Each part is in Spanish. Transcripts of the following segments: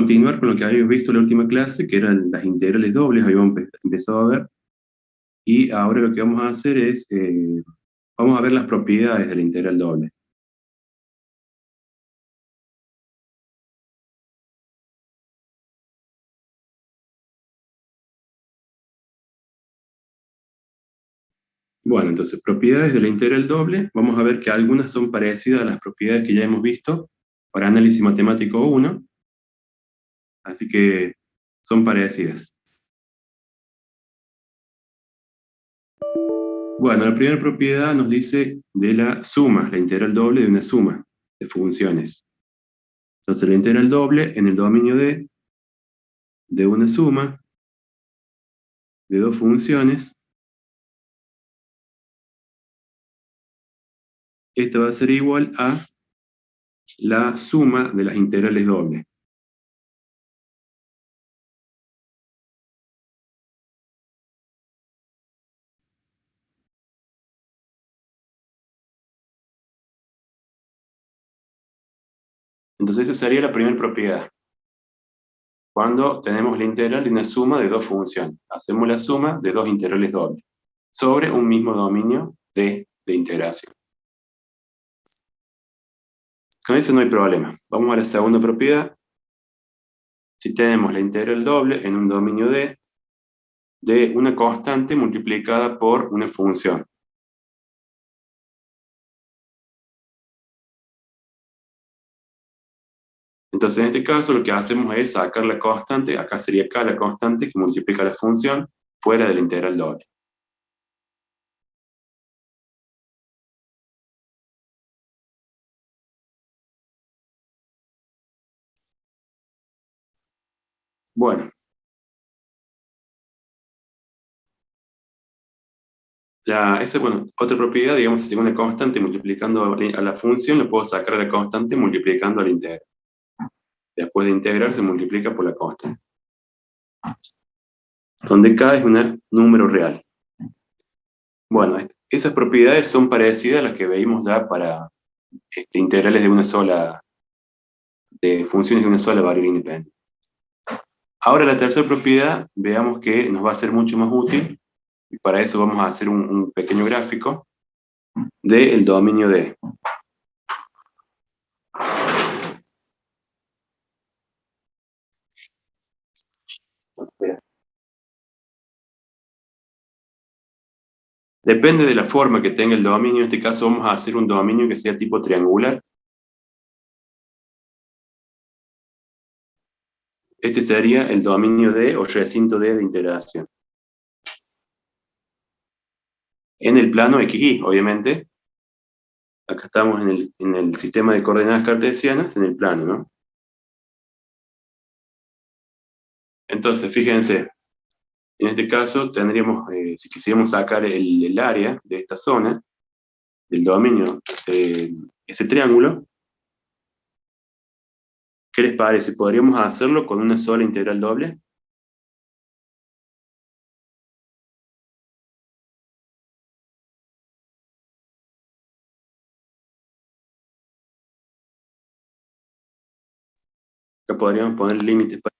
continuar con lo que habíamos visto en la última clase, que eran las integrales dobles, habíamos empezado a ver, y ahora lo que vamos a hacer es, vamos a ver las propiedades de la integral doble. Bueno, entonces, propiedades de la integral doble, vamos a ver que algunas son parecidas a las propiedades que ya hemos visto para análisis matemático 1, así que son parecidas. Bueno, la primera propiedad nos dice de la suma, la integral doble de una suma de funciones. Entonces, la integral doble en el dominio de una suma de dos funciones, esta va a ser igual a la suma de las integrales dobles. Entonces, esa sería la primera propiedad. Cuando tenemos la integral de una suma de dos funciones. Hacemos la suma de dos integrales dobles sobre un mismo dominio de integración. Con eso no hay problema. Vamos a la segunda propiedad. Si tenemos la integral doble en un dominio de una constante multiplicada por una función. Entonces, en este caso, lo que hacemos es sacar la constante, acá sería K la constante que multiplica la función, fuera de la integral doble. Bueno, otra propiedad, digamos, si tengo una constante multiplicando a la función, lo puedo sacar a la constante multiplicando a la integral. Después de integrar, se multiplica por la constante. Donde K es un número real. Bueno, esas propiedades son parecidas a las que veíamos ya para integrales de funciones de una sola variable independiente. Ahora la tercera propiedad, veamos que nos va a ser mucho más útil, y para eso vamos a hacer un pequeño gráfico del dominio de. Depende de la forma que tenga el dominio, en este caso vamos a hacer un dominio que sea tipo triangular. Este sería el dominio de, o recinto de integración. En el plano XY, obviamente. Acá estamos en el sistema de coordenadas cartesianas, en el plano, ¿no? Entonces, fíjense, en este caso tendríamos, si quisiéramos sacar el área de esta zona, del dominio de ese triángulo, ¿qué les parece? ¿Podríamos hacerlo con una sola integral doble? Acá podríamos poner límites para.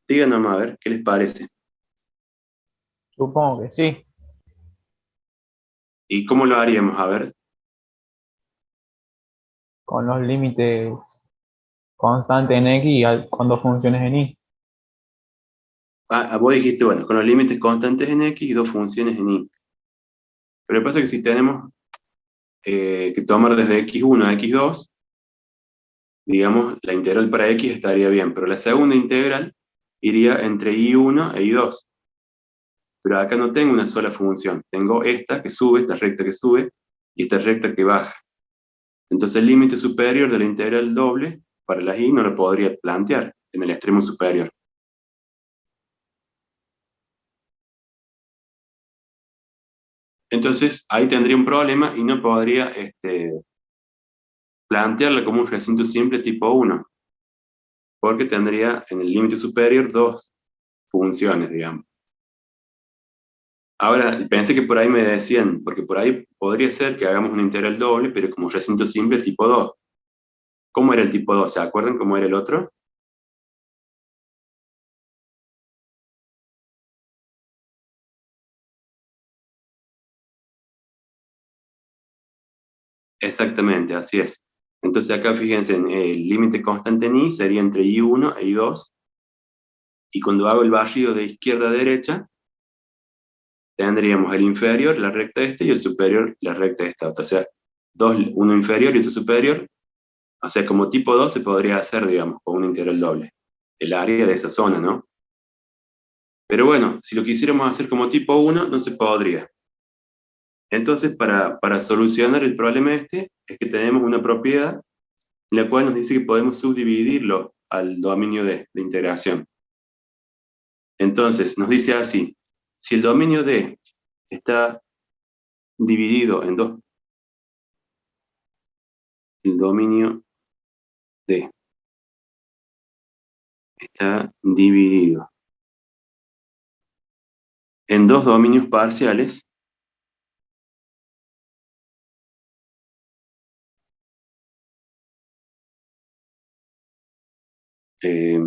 Digan nomás, a ver, ¿qué les parece? Supongo que sí. ¿Y cómo lo haríamos? A ver. Con los límites constantes en X y con dos funciones en Y. Vos dijiste, bueno, con los límites constantes en X y dos funciones en Y. Pero lo que pasa es que si tenemos que tomar desde x1 a x2, digamos, la integral para x estaría bien, pero la segunda integral iría entre y1 e y2. Pero acá no tengo una sola función, tengo esta que sube, esta recta que sube, y esta recta que baja. Entonces el límite superior de la integral doble para las y no lo podría plantear en el extremo superior. Entonces ahí tendría un problema y no podría plantearla como un recinto simple tipo 1, porque tendría en el límite superior dos funciones, digamos. Ahora, pensé que por ahí me decían, porque por ahí podría ser que hagamos una integral doble, pero como recinto simple tipo 2. ¿Cómo era el tipo 2? ¿Se acuerdan cómo era el otro? Exactamente, así es. Entonces acá fíjense, el límite constante en i sería entre i1 e i2, y cuando hago el barrido de izquierda a derecha, tendríamos el inferior, la recta esta, y el superior, la recta esta otra. O sea, dos, uno inferior y otro superior. O sea, como tipo 2 se podría hacer, digamos, con una integral doble. El área de esa zona, ¿no? Pero bueno, si lo quisiéramos hacer como tipo 1, no se podría. Entonces, para solucionar el problema este, es que tenemos una propiedad en la cual nos dice que podemos subdividirlo al dominio de integración. Entonces, nos dice así, si el dominio D está dividido en dos, el dominio D está dividido en dos dominios parciales, eh,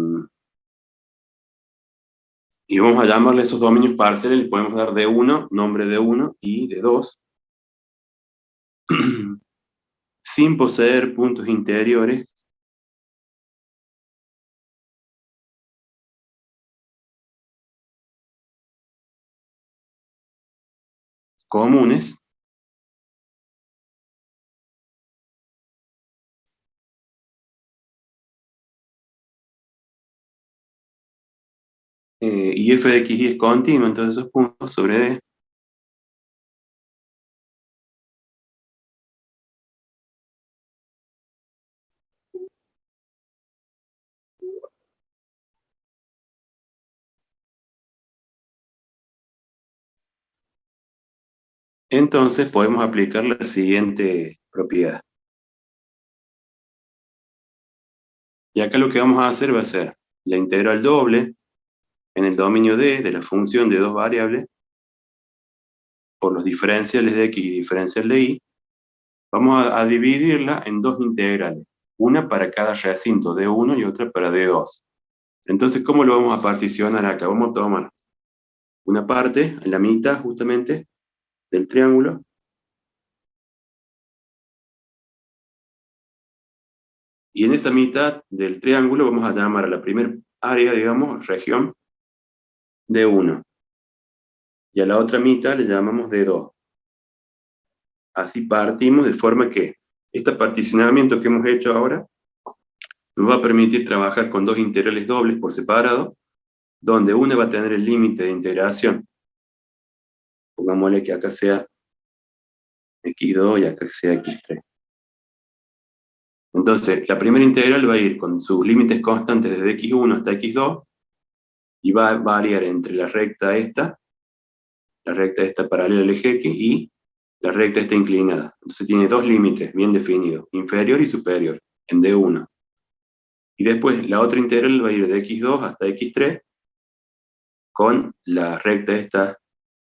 y vamos a llamarle esos dominios parciales, le podemos dar D1, nombre D1, y D2, sin poseer puntos interiores comunes, y f de x y es continuo, entonces esos puntos sobre D entonces podemos aplicar la siguiente propiedad. Y acá lo que vamos a hacer va a ser la integral doble en el dominio D de la función de dos variables por los diferenciales de x y diferencial de y. Vamos a dividirla en dos integrales, una para cada recinto D1 y otra para D2. Entonces, ¿cómo lo vamos a particionar acá? Vamos a tomar una parte, en la mitad justamente, del triángulo, y en esa mitad del triángulo vamos a llamar a la primera área, digamos, región, D1, y a la otra mitad le llamamos D2. Así partimos de forma que este particionamiento que hemos hecho ahora nos va a permitir trabajar con dos integrales dobles por separado, donde una va a tener el límite de integración. Pongámosle que acá sea x2 y acá sea x3. Entonces, la primera integral va a ir con sus límites constantes desde x1 hasta x2, y va a variar entre la recta esta paralela al eje x, y la recta esta inclinada. Entonces tiene dos límites bien definidos, inferior y superior, en D1. Y después la otra integral va a ir de x2 hasta x3, con la recta esta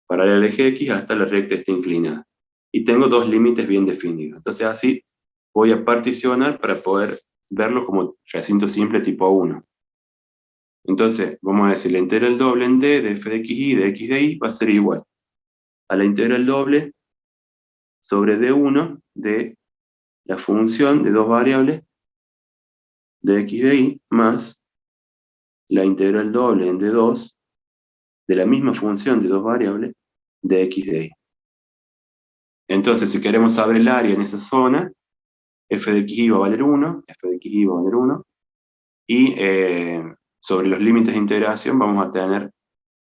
paralela al eje x hasta la recta esta inclinada. Y tengo dos límites bien definidos. Entonces así voy a particionar para poder verlo como recinto simple tipo 1. Entonces, vamos a decir, la integral doble en D de f de x y de x de y va a ser igual a la integral doble sobre D1 de la función de dos variables de x de y más la integral doble en D2 de la misma función de dos variables de x de y. Entonces, si queremos saber el área en esa zona, f de x va a valer 1, f de x va a valer 1, y sobre los límites de integración vamos a tener,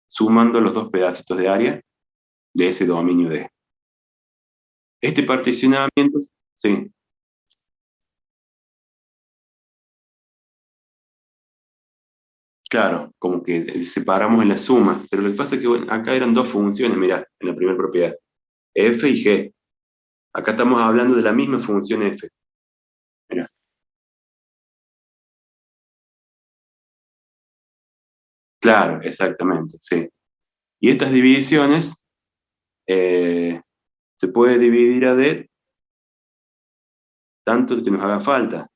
sumando los dos pedacitos de área de ese dominio D. Este particionamiento, sí, claro, como que separamos en la suma, pero lo que pasa es que bueno, acá eran dos funciones, mirá, en la primera propiedad, f y g. Acá estamos hablando de la misma función f. Mirá. Claro, exactamente, sí. Y estas divisiones se puede dividir a D tanto que nos haga falta.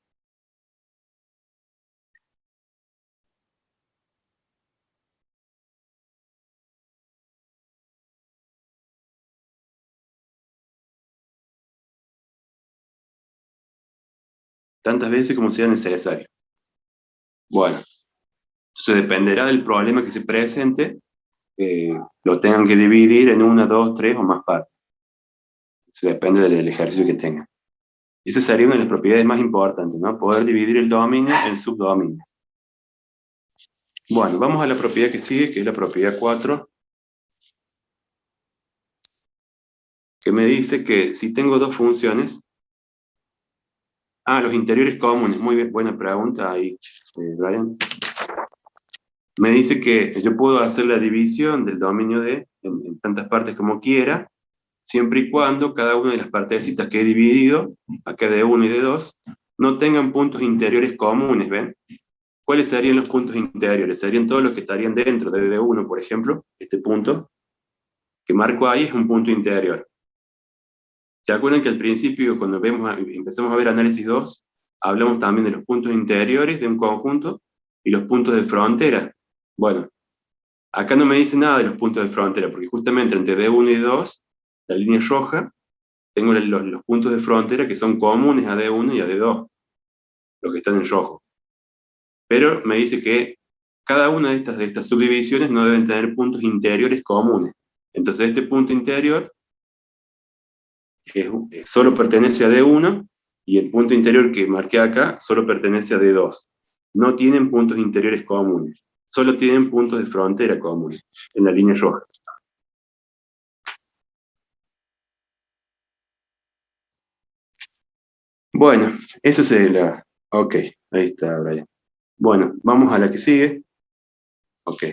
tantas veces como sea necesario. Bueno, entonces dependerá del problema que se presente, lo tengan que dividir en una, dos, tres o más partes. Eso depende del ejercicio que tengan. Esa sería una de las propiedades más importantes, ¿no? Poder dividir el dominio en subdominio. Bueno, vamos a la propiedad que sigue, que es la propiedad 4, que me dice que si tengo dos funciones, los interiores comunes, muy bien, buena pregunta ahí, Brian. Me dice que yo puedo hacer la división del dominio D en tantas partes como quiera, siempre y cuando cada una de las partecitas que he dividido, acá de 1 y de 2, no tengan puntos interiores comunes, ¿ven? ¿Cuáles serían los puntos interiores? Serían todos los que estarían dentro de D1, por ejemplo, este punto que marco ahí es un punto interior. ¿Se acuerdan que al principio, cuando empezamos a ver análisis 2, hablamos también de los puntos interiores de un conjunto y los puntos de frontera? Bueno, acá no me dice nada de los puntos de frontera, porque justamente entre D1 y D2, la línea roja, tengo los puntos de frontera que son comunes a D1 y a D2, los que están en rojo. Pero me dice que cada una de estas subdivisiones no deben tener puntos interiores comunes. Entonces este punto interior solo pertenece a D1 y el punto interior que marqué acá solo pertenece a D2. No tienen puntos interiores comunes, solo tienen puntos de frontera comunes en la línea roja. Bueno, eso es la... Ok, ahí está, Brian. Bueno, vamos a la que sigue. Ok.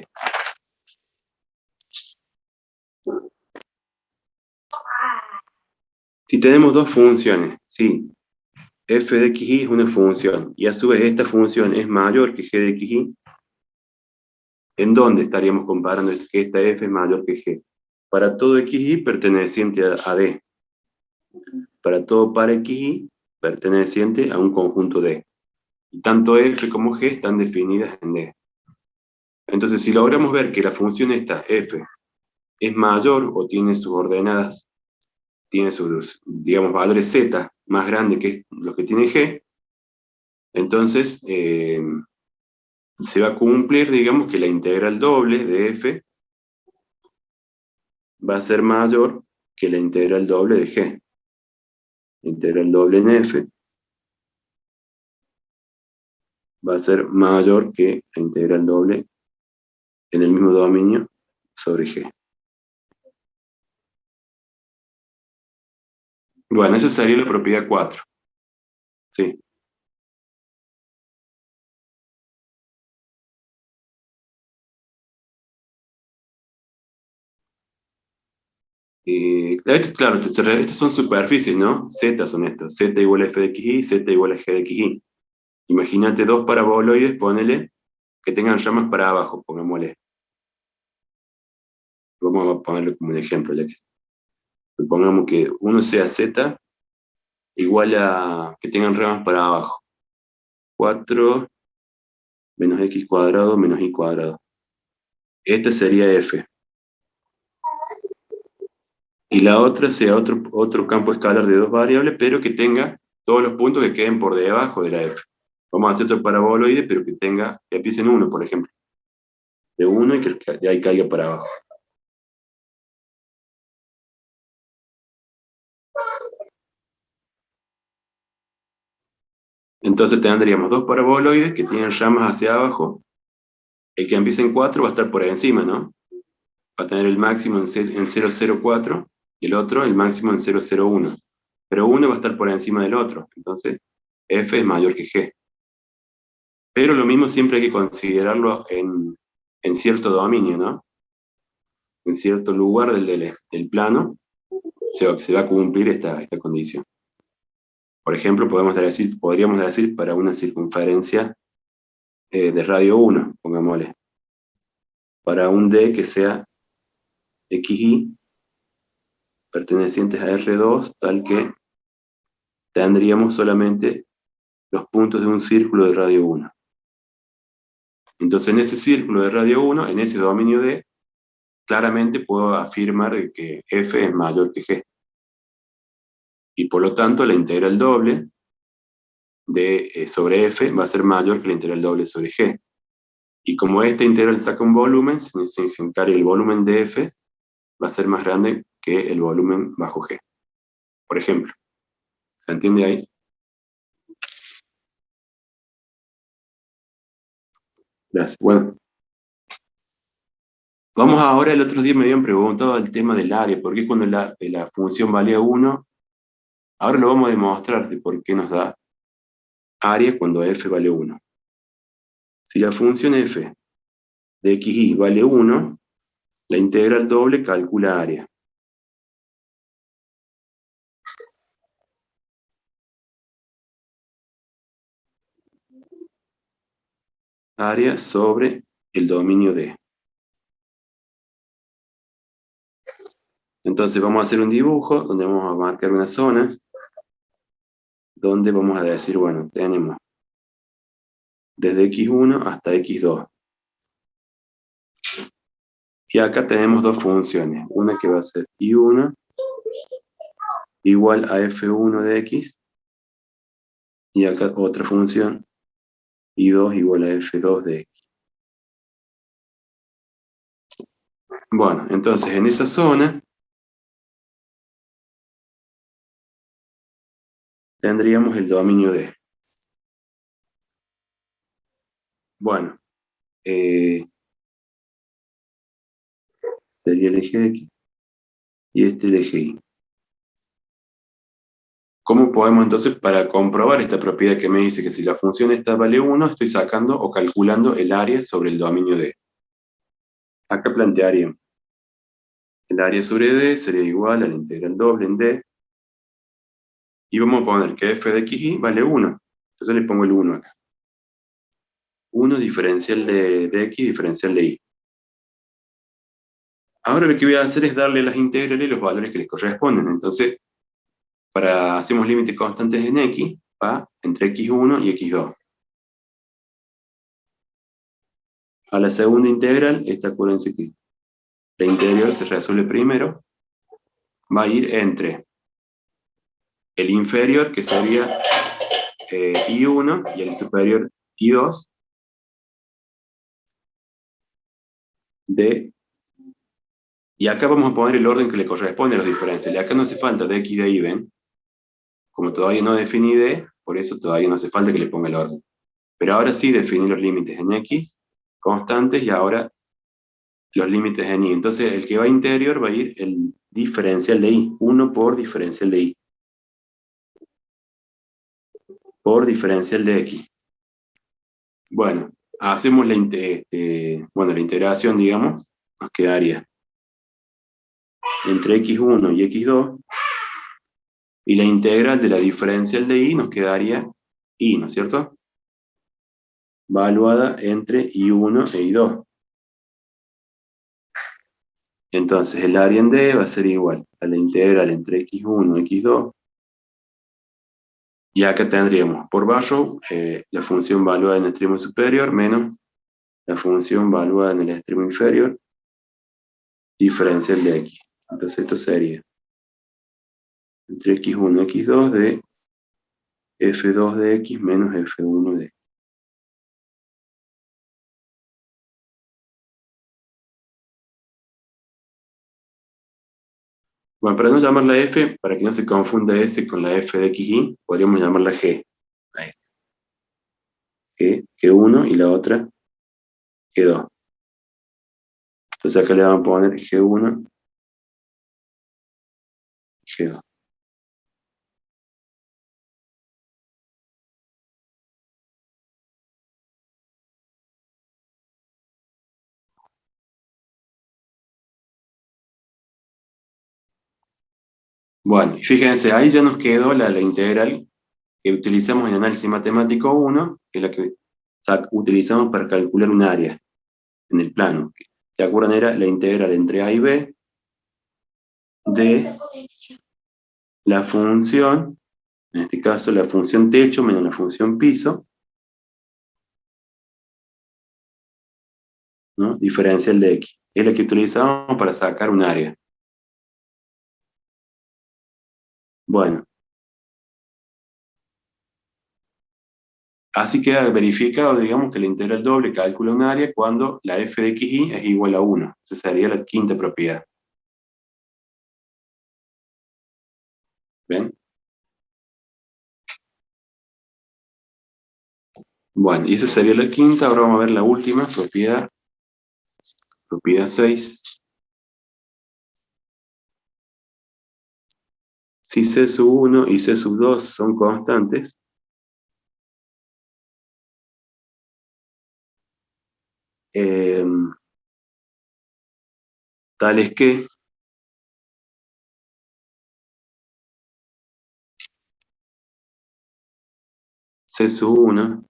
Si tenemos dos funciones, sí, f de xy es una función, y a su vez esta función es mayor que g de xy, ¿en dónde estaríamos comparando que esta f es mayor que g? Para todo xy perteneciente a D. Para todo par xy perteneciente a un conjunto D. Y tanto f como g están definidas en D. Entonces, si logramos ver que la función esta, f, es mayor o tiene sus ordenadas, tiene sus, digamos, valores z más grandes que los que tiene g, entonces se va a cumplir, digamos, que la integral doble de f va a ser mayor que la integral doble de g. Integral doble en f va a ser mayor que la integral doble en el mismo dominio sobre g. Bueno, esa sería la propiedad 4. Sí. Claro, estas son superficies, ¿no? Z son estos. Z igual a f de xy, z igual a g de xy. Imagínate dos paraboloides, ponele, que tengan ramas para abajo, pongámosle. Vamos a ponerlo como un ejemplo, ya que supongamos que uno sea z igual a que tengan ramas para abajo. 4 menos x cuadrado menos y cuadrado. Esta sería f. Y la otra sea otro campo escalar de dos variables, pero que tenga todos los puntos que queden por debajo de la f. Vamos a hacer otro paraboloide, pero que empiece en 1, por ejemplo. De 1 y que de ahí caiga para abajo. Entonces tendríamos dos paraboloides que tienen ramas hacia abajo. El que empieza en 4 va a estar por encima, ¿no? Va a tener el máximo en 0,04 y el otro el máximo en 0,01. Pero uno va a estar por encima del otro. Entonces, f es mayor que g. Pero lo mismo siempre hay que considerarlo en cierto dominio, ¿no? En cierto lugar del plano se va a cumplir esta condición. Por ejemplo, podríamos decir para una circunferencia de radio 1, pongámosle. Para un D que sea XY pertenecientes a R2, tal que tendríamos solamente los puntos de un círculo de radio 1. Entonces, en ese círculo de radio 1, en ese dominio D, claramente puedo afirmar que F es mayor que G. Y por lo tanto, la integral doble sobre f va a ser mayor que la integral doble sobre g. Y como esta integral saca un volumen, significa que el volumen de f va a ser más grande que el volumen bajo g. Por ejemplo. ¿Se entiende ahí? Gracias. Bueno. Vamos ahora, el otro día me habían preguntado el tema del área, por qué cuando la función valía 1, ahora lo vamos a demostrar de por qué nos da área cuando f vale 1. Si la función f de xy vale 1, la integral doble calcula área. Área sobre el dominio D. Entonces vamos a hacer un dibujo donde vamos a marcar una zona donde vamos a decir, bueno, tenemos desde x1 hasta x2. Y acá tenemos dos funciones, una que va a ser y1 igual a f1 de x, y acá otra función, y2 igual a f2 de x. Bueno, entonces en esa zona tendríamos el dominio D. Bueno, sería el eje X y este el eje Y. ¿Cómo podemos entonces, para comprobar esta propiedad que me dice que si la función esta vale 1, estoy sacando o calculando el área sobre el dominio D? Acá plantearíamos el área sobre D sería igual a la integral doble en D, y vamos a poner que f de xy vale 1. Entonces le pongo el 1 acá. 1 diferencial de x diferencial de y. Ahora lo que voy a hacer es darle a las integrales los valores que les corresponden. Entonces, hacemos límites constantes en x, va entre x1 y x2. A la segunda integral, esta acuérdense que la integral se resuelve primero, va a ir entre el inferior, que sería y1, y el superior y2, y acá vamos a poner el orden que le corresponde a las diferencias. Y acá no hace falta de x y de y, ¿ven? Como todavía no definí d, por eso todavía no hace falta que le ponga el orden. Pero ahora sí definí los límites en x constantes y ahora los límites en y. Entonces el que va interior va a ir el diferencial de y, 1 por diferencial de y, por diferencial de x. Bueno, hacemos la integración, digamos, nos quedaría entre x1 y x2, y la integral de la diferencial de y nos quedaría y, ¿no es cierto? Valuada entre y1 e y2. Entonces el área en D va a ser igual a la integral entre x1 y x2. Y acá tendríamos por Barrow la función valuada en el extremo superior menos la función valuada en el extremo inferior, diferencial de x. Entonces esto sería entre x1 y x2 de f2 de x menos f1 de x. Bueno, para no llamarla f, para que no se confunda s con la f de xy, podríamos llamarla g. Ahí. G1 y la otra G2. Entonces acá le vamos a poner G1 y G2. Bueno, y fíjense, ahí ya nos quedó la integral que utilizamos en análisis matemático 1, que es la que utilizamos para calcular un área en el plano. ¿Se acuerdan? Era la integral entre a y b de la función, en este caso la función techo menos la función piso, ¿no? Diferencial de x. Es la que utilizamos para sacar un área. Bueno. Así queda verificado, digamos, que la integral doble calcula un área cuando la f de xy es igual a 1. Esa sería la quinta propiedad. ¿Ven? Bueno, y esa sería la quinta. Ahora vamos a ver la última propiedad. Propiedad 6. Si c sub 1 y c sub 2 son constantes, eh, tales que c sub 1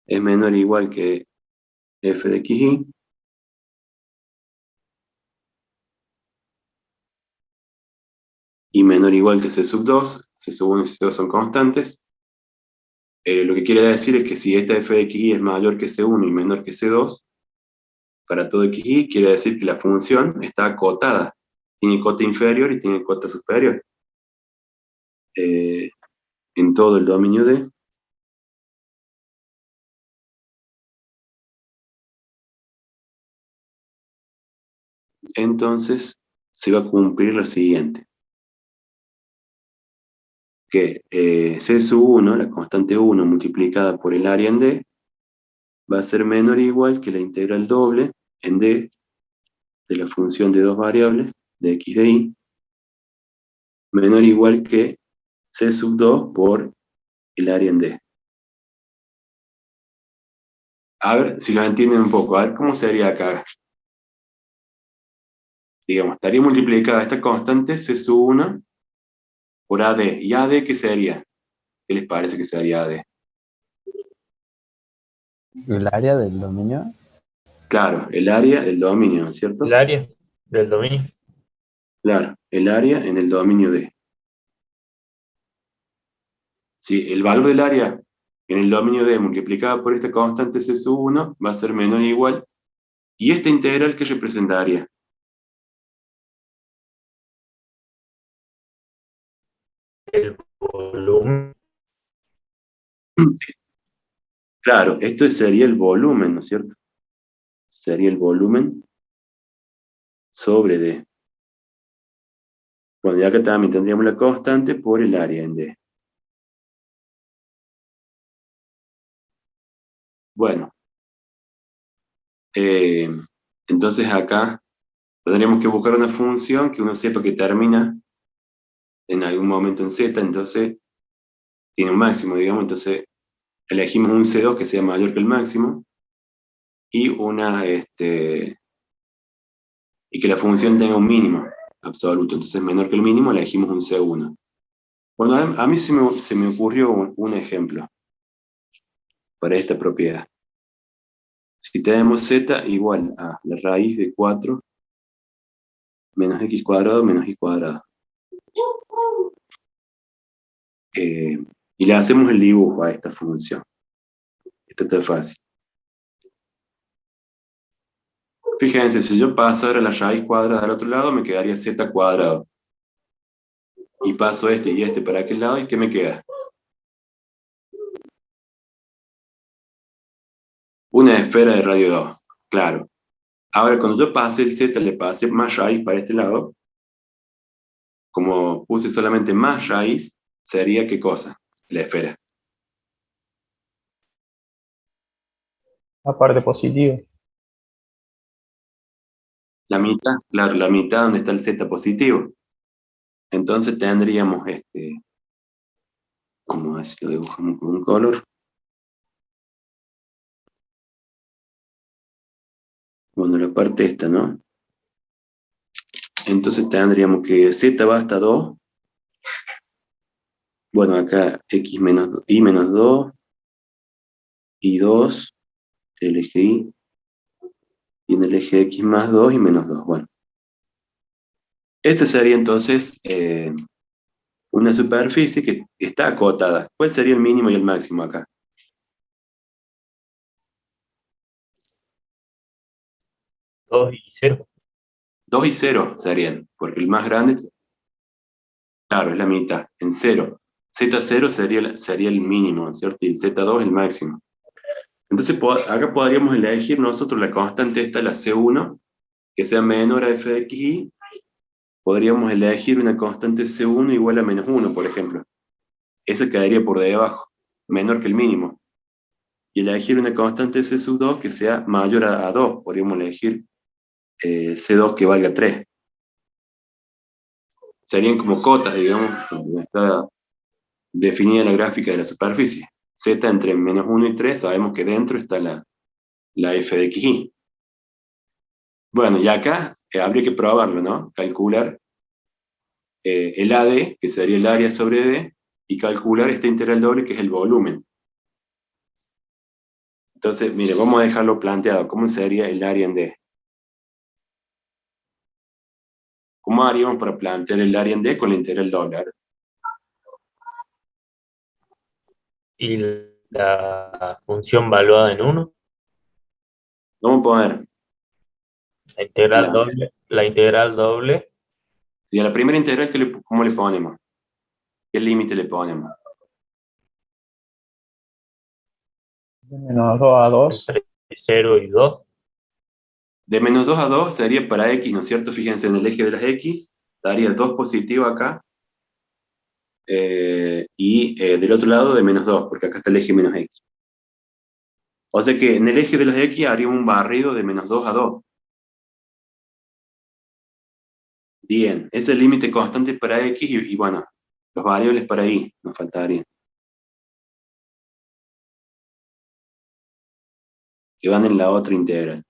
es menor o igual que f de xy, y menor o igual que c sub 2, c sub 1 y c sub 2 son constantes. Lo que quiere decir es que si esta f de xy es mayor que c1 y menor que c2, para todo xy quiere decir que la función está acotada. Tiene cota inferior y tiene cota superior. Eh, en todo el dominio D. Entonces se va a cumplir lo siguiente. Que c sub 1, la constante 1 multiplicada por el área en D, va a ser menor o igual que la integral doble en D de la función de dos variables, de x de y, menor o igual que c sub 2 por el área en D. A ver si lo entienden un poco. A ver cómo sería acá. Digamos, estaría multiplicada esta constante c sub 1 por AD. ¿Y AD qué sería? ¿Qué les parece que sería AD? El área del dominio. Claro, el área, el dominio, ¿no es El cierto? área del dominio. Claro, el área en el dominio D. Si el valor del área en el dominio D multiplicado por esta constante c sub 1 va a ser menor o igual. ¿Y esta integral qué representaría? El volumen. Sí. Claro, esto sería el volumen, ¿no es cierto? Sería el volumen sobre D. Bueno, y acá también tendríamos la constante por el área en D. Bueno, eh, entonces acá tendríamos que buscar una función que uno sepa que termina en algún momento en Z, entonces tiene un máximo, digamos, entonces elegimos un C2 que sea mayor que el máximo, y y que la función tenga un mínimo absoluto, entonces menor que el mínimo, elegimos un C1. Bueno, a mí se me ocurrió un ejemplo para esta propiedad. Si tenemos z igual a la raíz de 4 menos x cuadrado menos y cuadrado. Y le hacemos el dibujo a esta función. Esto está fácil. Fíjense, si yo pasara la raíz cuadrada al otro lado, me quedaría z cuadrado. Y paso este y este para aquel lado, ¿y qué me queda? Una esfera de radio 2, claro. Ahora, cuando yo pase el z, le pase más raíz para este lado. Como puse solamente más raíz, sería ¿qué cosa? La esfera. La parte positiva. La mitad, claro, la mitad donde está el z positivo. Entonces tendríamos como así lo dibujamos con un color. Bueno, la parte esta, ¿no? Entonces tendríamos que z va hasta 2. Bueno, acá x menos y menos 2, y 2, el eje y en el eje x más 2 y menos 2. Bueno, esta sería entonces una superficie que está acotada. ¿Cuál sería el mínimo y el máximo acá? 2 y 0. 2 y 0 serían, porque el más grande, claro, es la mitad, en 0. Z0 sería el mínimo, ¿cierto? Y el Z2 el máximo. Entonces, acá podríamos elegir nosotros la constante esta, la C1, que sea menor a f de xy. Podríamos elegir una constante C1 igual a -1, por ejemplo. Esa quedaría por debajo, menor que el mínimo. Y elegir una constante C sub 2 que sea mayor a 2. Podríamos elegir C2 que valga 3. Serían como cotas, digamos, donde está definida la gráfica de la superficie. Z entre -1 y 3, sabemos que dentro está la f de xy. Bueno, y acá habría que probarlo, ¿no? Calcular el AD, que sería el área sobre D, y calcular esta integral doble, que es el volumen. Entonces, mire, vamos a dejarlo planteado. ¿Cómo sería el área en D? ¿Cómo haríamos para plantear el área en D con la integral doble? A ver, Y la función valuada en 1, vamos a poner, la integral doble, y a la primera integral, ¿cómo le ponemos? ¿Qué límite le ponemos? De menos 2 a 2. entre 0 y 2, De -2 a 2 sería para X, ¿no es cierto? Fíjense en el eje de las X, daría 2 positivo acá, y del otro lado de -2, porque acá está el eje menos X. O sea que en el eje de las X haría un barrido de -2 a 2. Bien, ese es el límite constante para X y bueno, los variables para Y nos faltarían, que van en la otra integral.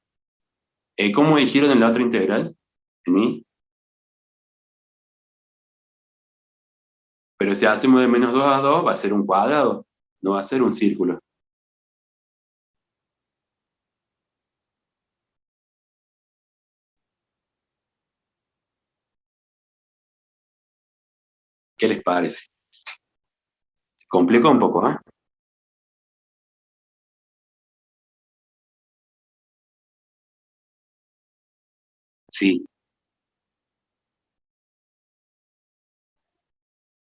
¿Cómo dijeron en la otra integral? En Y. Pero si hacemos de -2 a 2, va a ser un cuadrado, no va a ser un círculo. ¿Qué les parece? Se complica un poco, ¿ah? Sí,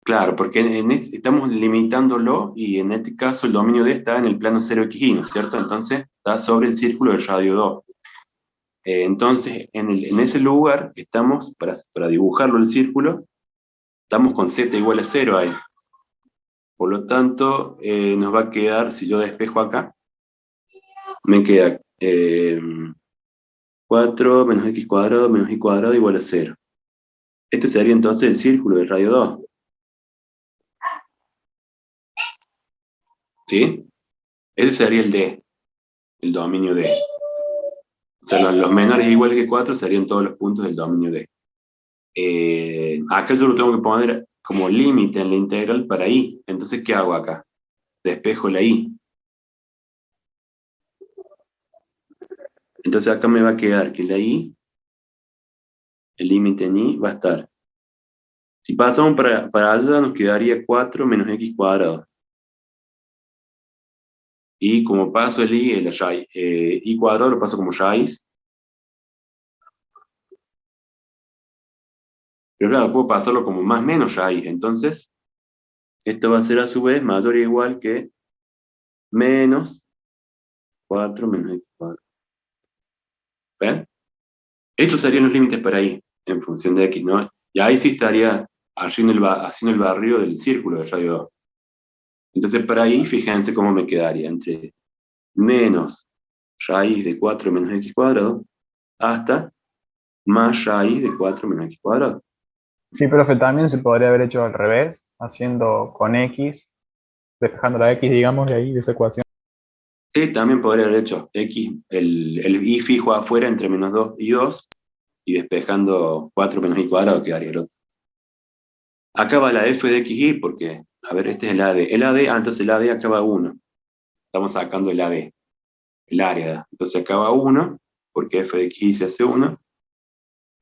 claro, porque estamos limitándolo y en este caso el dominio D está en el plano 0xy, ¿no es cierto? Entonces está sobre el círculo del radio 2. Entonces, en ese lugar estamos, para dibujarlo el círculo, estamos con z igual a 0 ahí. Por lo tanto, nos va a quedar, si yo despejo acá, me queda 4 menos x cuadrado menos y cuadrado igual a 0. Este sería entonces el círculo del radio 2. ¿Sí? Ese sería el D, el dominio D. O sea, los menores iguales que 4 serían todos los puntos del dominio D. Acá yo lo tengo que poner como límite en la integral para Y. Entonces, ¿qué hago acá? Despejo la Y. Entonces acá me va a quedar que la Y, el límite en Y, va a estar. Si pasamos para allá, nos quedaría 4 menos x cuadrado. Y como paso el Y cuadrado lo paso como raíz. Pero claro, puedo pasarlo como más menos raíz. Entonces, esto va a ser a su vez mayor o igual que menos 4 menos x cuadrado. ¿Ven? Estos serían los límites para Y, en función de x, ¿no? Y ahí sí estaría haciendo el barrio del círculo de radio 2. Entonces, para Y, fíjense cómo me quedaría entre menos raíz de 4 menos x cuadrado hasta más raíz de 4 menos x cuadrado. Sí, profe, también se podría haber hecho al revés, haciendo con X, despejando la X, digamos, de ahí, de esa ecuación. Sí, también podría haber hecho x, el y fijo afuera entre -2 y 2, y despejando 4 menos y cuadrado quedaría el otro. Acá va la f de xy porque, a ver, este es el AD. El AD, entonces el AD acá va 1. Estamos sacando el AD, el área. Entonces acá va 1, porque f de xy se hace 1.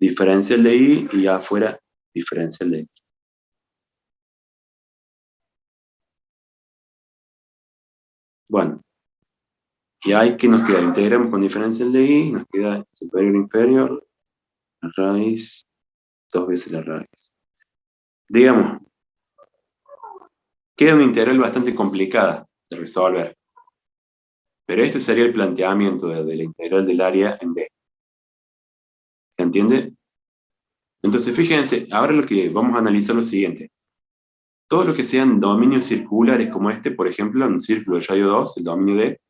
Diferencial de y, y afuera diferencial de x. Bueno, y ahí que nos queda, integramos con diferencial de y, nos queda superior e inferior, la raíz, 2 veces la raíz. Digamos, Queda una integral bastante complicada de resolver. Pero este sería el planteamiento de la integral del área en B. ¿Se entiende? Entonces, fíjense, ahora lo que vamos a analizar es lo siguiente. Todo lo que sean dominios circulares como este, por ejemplo, en un círculo de radio 2, el dominio D,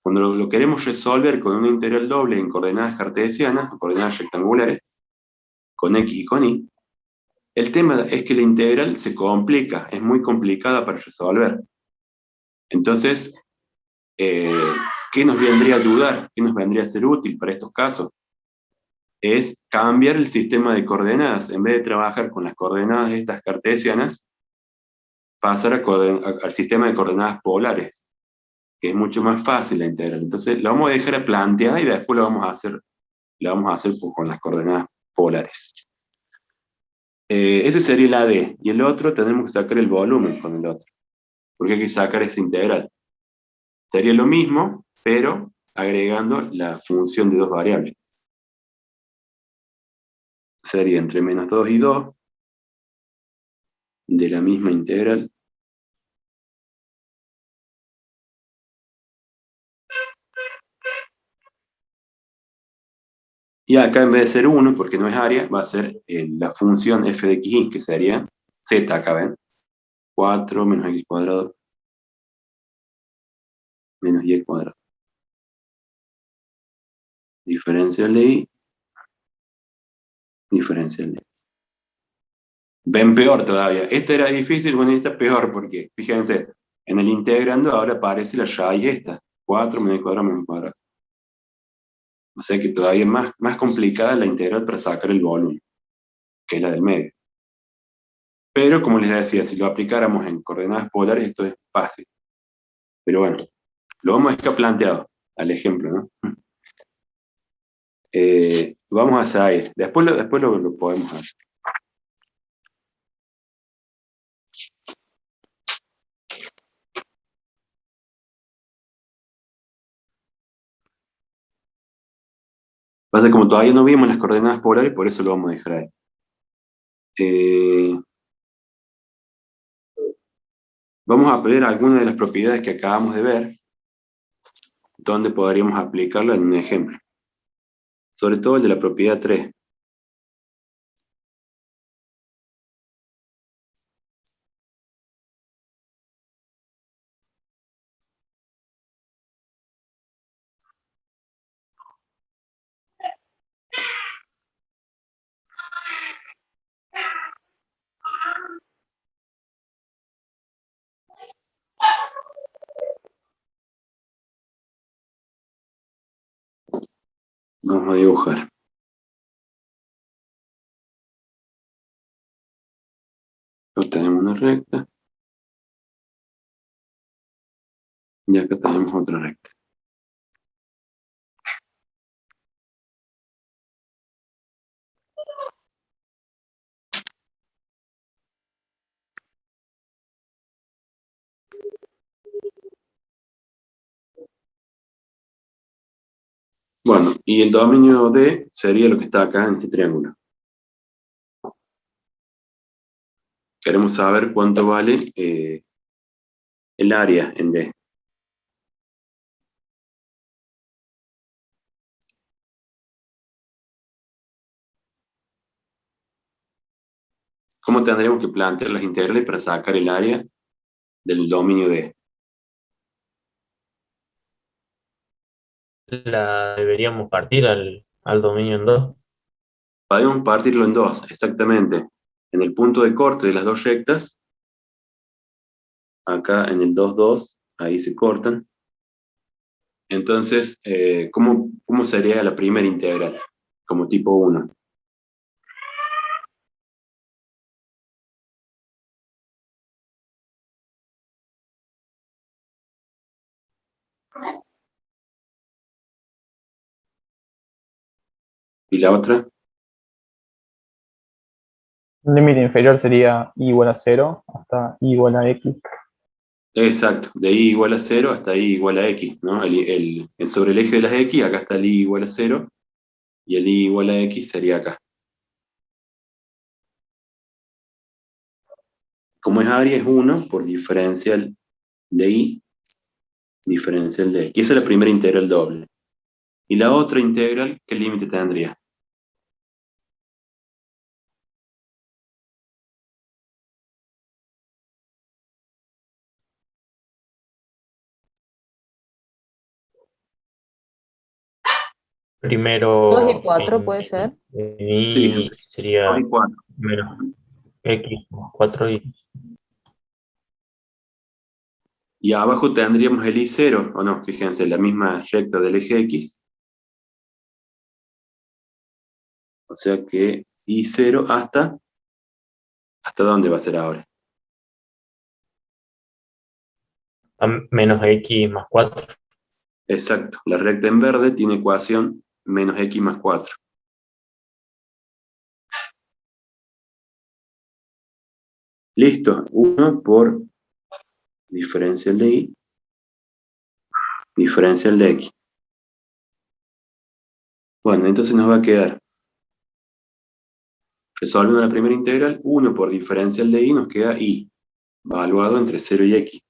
cuando lo queremos resolver con una integral doble en coordenadas cartesianas, o coordenadas rectangulares, con X y con Y, el tema es que la integral se complica, es muy complicada para resolver. Entonces, ¿qué nos vendría a ayudar? ¿Qué nos vendría a ser útil para estos casos? Es cambiar el sistema de coordenadas. En vez de trabajar con las coordenadas estas cartesianas, pasar al sistema de coordenadas polares, que es mucho más fácil la integral. Entonces, la vamos a dejar planteada y después la vamos a hacer con las coordenadas polares. Ese sería el AD, y el otro tenemos que sacar el volumen con el otro, porque hay que sacar esa integral. Sería lo mismo, pero agregando la función de dos variables. Sería entre menos 2 y 2, de la misma integral. Y acá en vez de ser 1, porque no es área, va a ser la función f de x, que sería z, acá ven, 4 menos x cuadrado menos y cuadrado. Diferencial de y, diferencial de y. Ven peor todavía. Esta era difícil, bueno, esta peor, porque, fíjense, en el integrando ahora aparece la raíz esta, 4 menos y cuadrado menos y cuadrado. O sea que todavía es más complicada la integral para sacar el volumen, que es la del medio. Pero, como les decía, si lo aplicáramos en coordenadas polares, esto es fácil. Pero bueno, lo vamos a dejar planteado al ejemplo, ¿no? Vamos a hacer, después lo podemos hacer. Pasa que como todavía no vimos las coordenadas polares, por eso lo vamos a dejar ahí. Vamos a ver algunas de las propiedades que acabamos de ver, donde podríamos aplicarla en un ejemplo. Sobre todo el de la propiedad 3. Vamos a dibujar. Tenemos una recta. Y acá tenemos otra recta. Bueno, y el dominio D sería lo que está acá en este triángulo. Queremos saber cuánto vale el área en D. ¿Cómo tendremos que plantear las integrales para sacar el área del dominio D? La deberíamos partir al dominio en 2. Podemos partirlo en dos, exactamente. En el punto de corte de las dos rectas, acá en el 2, 2, ahí se cortan. Entonces, ¿cómo sería la primera integral? Como tipo 1. ¿Y la otra? El límite inferior sería y igual a 0 hasta y igual a x. Exacto, de y igual a 0 hasta y igual a x, ¿no? Sobre el eje de las x, acá está el y igual a 0, y el y igual a x sería acá. Como es área, es 1 por diferencial de y, diferencial de x. Y esa es la primera integral doble. Y la otra integral, ¿qué límite tendría? Primero 2 y 4 puede ser. en Sí, y entre 2 sería y 4. menos x más 4y. Y abajo tendríamos el I0, o no, fíjense, la misma recta del eje X. O sea que I0 ¿hasta dónde va a ser ahora? A menos x más 4. Exacto, la recta en verde tiene ecuación menos X más 4. Listo, 1 por diferencial de Y, diferencial de X. Bueno, entonces nos va a quedar, resolviendo la primera integral, 1 por diferencial de Y nos queda Y, evaluado entre 0 y X,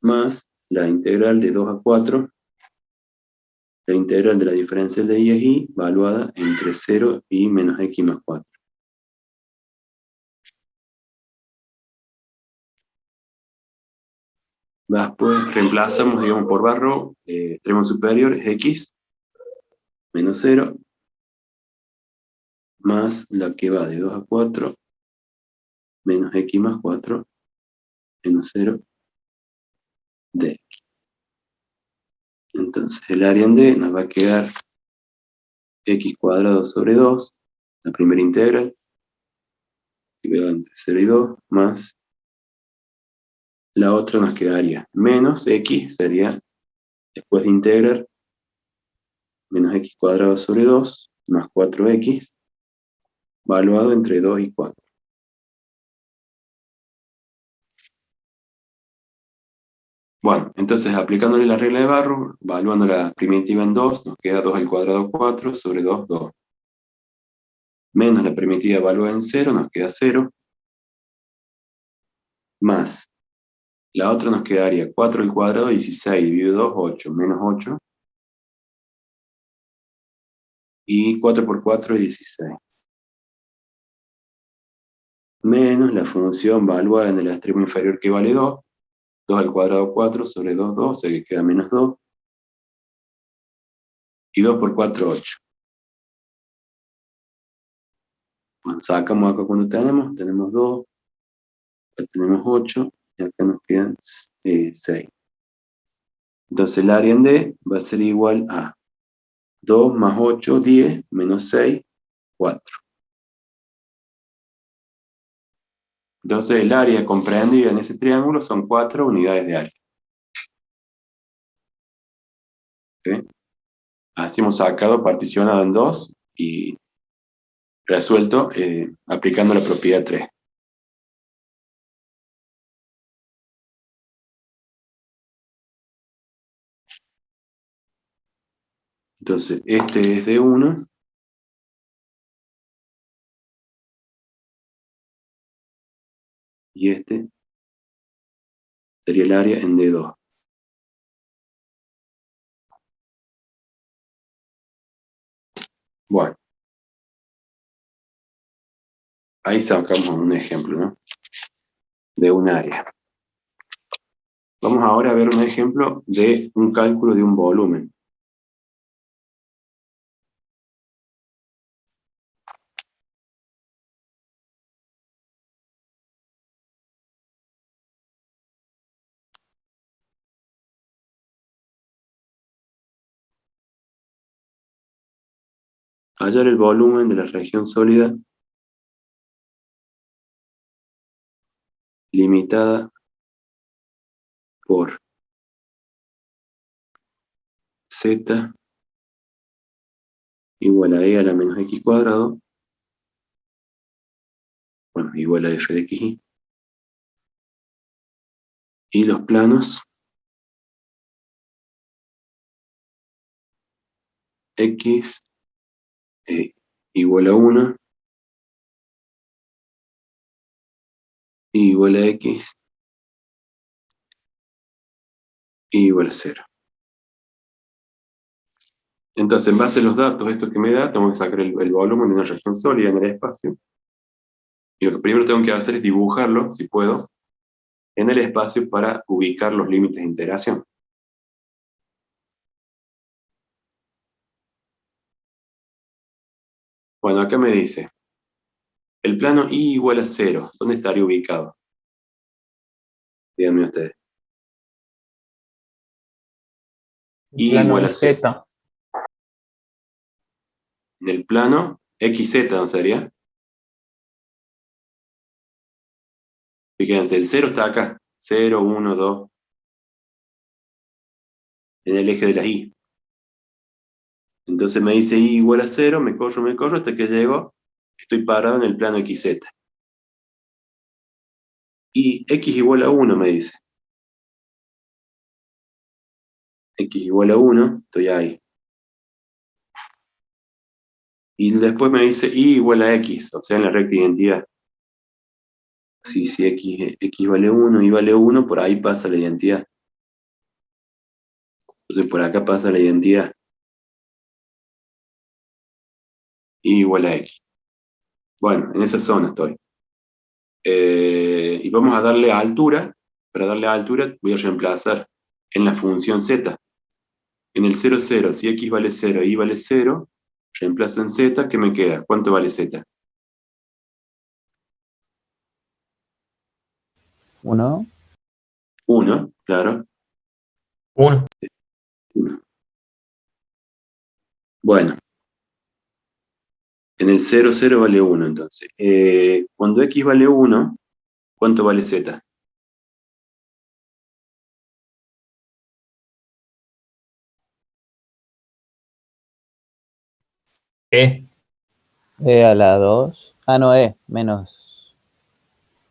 más la integral de 2 a 4, la integral de la diferencial de Y es Y, evaluada entre 0 y menos X más 4. Después reemplazamos, digamos, por barro, extremo superior es X, menos 0, más la que va de 2 a 4, menos X más 4, menos 0 de X. Entonces el área en D nos va a quedar X cuadrado sobre 2, la primera integral, que va entre 0 y 2, más la otra nos quedaría menos X, sería después de integrar, menos X cuadrado sobre 2, más 4X, evaluado entre 2 y 4. Bueno, entonces aplicándole la regla de barro, evaluando la primitiva en 2, nos queda 2 al cuadrado 4 sobre 2, 2. Menos la primitiva evaluada en 0, nos queda 0. Más la otra nos quedaría 4 al cuadrado, 16 dividido 2, 8, menos 8. Y 4 por 4 es 16. Menos la función evaluada en el extremo inferior que vale 2. 2 al cuadrado 4 sobre 2, 2, o sea que queda menos 2. Y 2 por 4, 8. Bueno, sacamos acá cuando tenemos 2, acá tenemos 8, y acá nos quedan 6. Entonces el área en D va a ser igual a 2 más 8, 10, menos 6, 4. Entonces el área comprendida en ese triángulo son 4 unidades de área. ¿Okay? Así hemos sacado particionado en 2 y resuelto aplicando la propiedad 3. Entonces, este es de 1. Y este sería el área en D2. Bueno, ahí sacamos un ejemplo, ¿no? De un área. Vamos ahora a ver un ejemplo de un cálculo de un volumen. Hallar el volumen de la región sólida limitada por z igual a e a la menos x cuadrado, bueno, igual a f de xy, y los planos x igual a 1 y igual a x, y igual a 0. Entonces, en base a los datos, esto que me da, tengo que sacar el volumen de una región sólida en el espacio. Y lo que primero tengo que hacer es dibujarlo, si puedo, en el espacio para ubicar los límites de integración. Bueno, acá me dice, el plano y igual a 0, ¿dónde estaría ubicado? Díganme ustedes. Y Plano igual de a 0. Z. En el plano XZ, ¿no sería? Fíjense, el 0 está acá. 0, 1, 2. En el eje de las Y. Entonces me dice Y igual a 0, me corro, hasta que llego, estoy parado en el plano XZ. Y X igual a 1 me dice. X igual a 1, estoy ahí. Y después me dice Y igual a X, o sea, en la recta identidad. Si X vale 1, Y vale 1, por ahí pasa la identidad. Entonces por acá pasa la identidad. Y igual a X. Bueno, en esa zona estoy. Y vamos a darle altura. Para darle altura voy a reemplazar en la función z. En el 0, 0, si x vale 0, y vale 0, reemplazo en z, ¿qué me queda? ¿Cuánto vale z? 1. 1, claro. 1. 1. Bueno, en el 0, 0 vale 1, entonces. Cuando x vale 1, ¿cuánto vale z? E. E a la 2. Ah, no, E. Menos.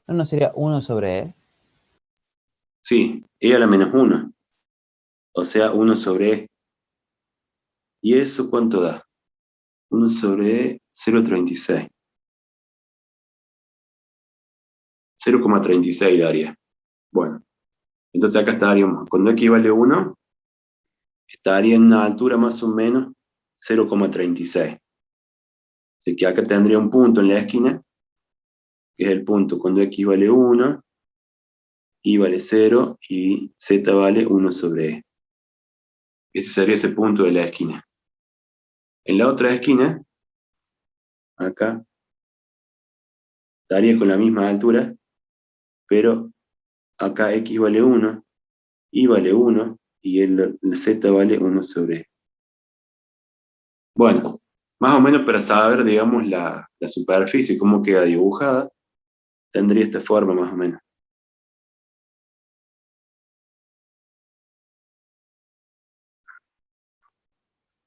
No sería 1 sobre E. Sí, e a la menos 1. O sea, 1 sobre e. ¿Y eso cuánto da? 1 sobre e, 0,36. 0,36 daría. Bueno, entonces acá estaríamos, cuando x vale 1, estaría en una altura más o menos 0,36. Así que acá tendría un punto en la esquina, que es el punto cuando x vale 1, y vale 0, y z vale 1 sobre e. Ese sería ese punto de la esquina. En la otra esquina, acá, estaría con la misma altura, pero acá x vale 1, y vale 1, y el z vale 1 sobre e. Bueno, más o menos para saber, digamos, la superficie, cómo queda dibujada, tendría esta forma más o menos.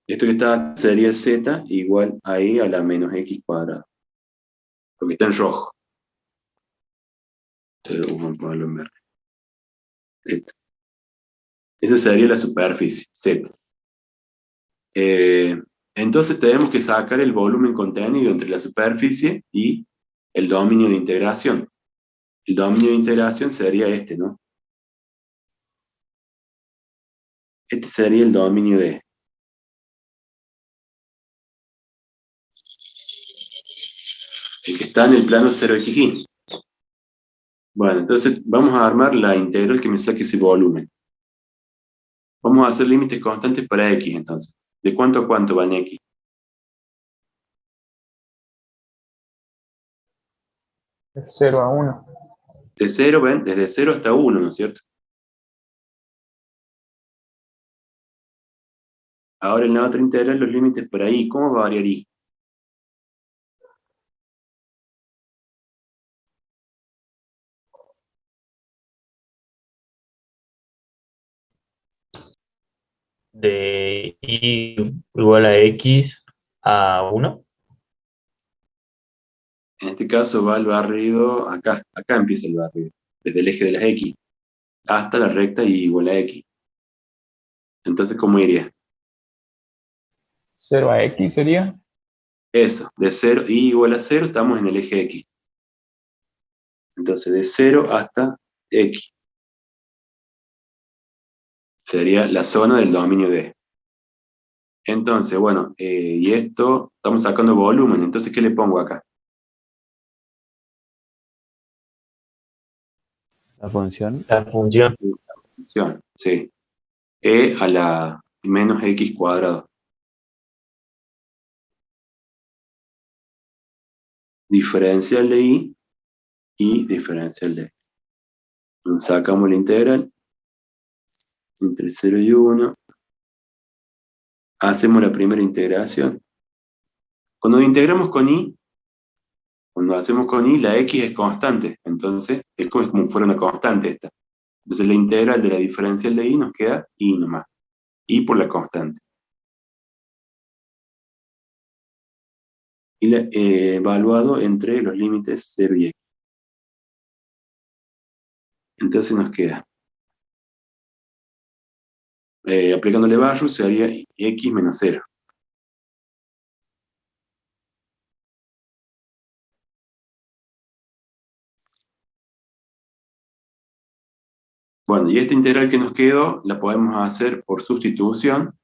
Esto que está acá sería z igual a e a la menos x cuadrado, porque está en rojo. Entonces, vamos a ponerlo en verde. Esto. Esa sería la superficie, z. Entonces tenemos que sacar el volumen contenido entre la superficie y el dominio de integración. El dominio de integración sería este, ¿no? Este sería el dominio de... el que está en el plano 0xy. Bueno, entonces vamos a armar la integral que me saque ese volumen. Vamos a hacer límites constantes para x, entonces. ¿De cuánto a cuánto va en x? De 0 a 1. De 0, ¿ven? Desde 0 hasta 1, ¿no es cierto? Ahora en la otra integral los límites para y. ¿Cómo va a variar y? De y igual a x a 1. En este caso va el barrido acá. Acá empieza el barrido. Desde el eje de las x hasta la recta y igual a x. Entonces, ¿cómo iría? 0 a x sería. Eso, de 0, y igual a 0, estamos en el eje x. Entonces, de 0 hasta X. Sería la zona del dominio D. Entonces, bueno, y esto, estamos sacando volumen, entonces, ¿qué le pongo acá? La función. La función. Función, sí. E a la menos X cuadrado. Diferencial de I y diferencial de. Nos sacamos la integral entre 0 y 1. Hacemos la primera integración. Cuando integramos con I, cuando hacemos con I, la X es constante. Entonces, es como si fuera una constante esta. Entonces, la integral de la diferencial de I nos queda I nomás. I por la constante. Y evaluado entre los límites 0 y X. Entonces nos queda, aplicándole value, sería X menos 0. Bueno, y esta integral que nos quedó, la podemos hacer por sustitución.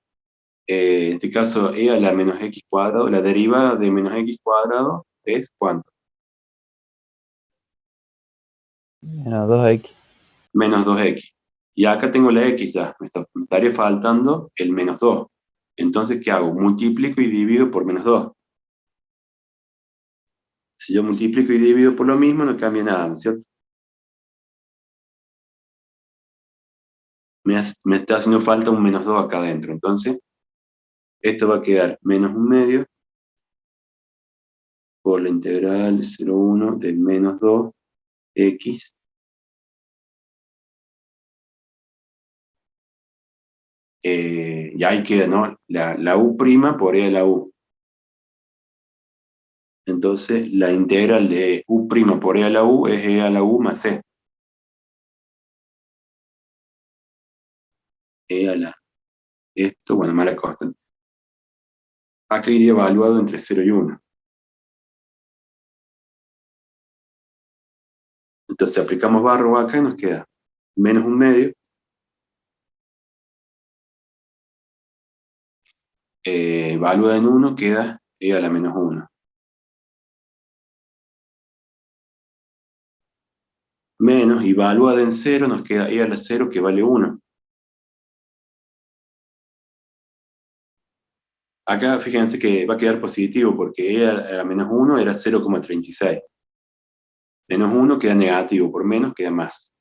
En este caso, e a la menos x cuadrado, la derivada de menos x cuadrado es ¿cuánto? Menos 2x. Menos 2x. Y acá tengo la x ya, me estaría faltando el menos 2. Entonces, ¿qué hago? Multiplico y divido por menos 2. Si yo multiplico y divido por lo mismo, no cambia nada, ¿no es cierto? Me está haciendo falta un menos 2 acá adentro. Entonces, esto va a quedar menos 1/2 por la integral de 0,1 de menos 2x. Y ahí queda, ¿no? La u' por e a la u. Entonces, la integral de u' por e a la u es e a la u más c. E a la. Esto, bueno, mala constante. Acá iría evaluado entre 0 y 1. Entonces, aplicamos barro acá y nos queda menos 1/2. Evaluada en 1 queda e a la menos 1. Menos, y evaluada en 0 nos queda e a la 0 que vale 1. Acá fíjense que va a quedar positivo porque e a la menos 1 era 0,36. Menos 1 queda negativo, por menos queda más.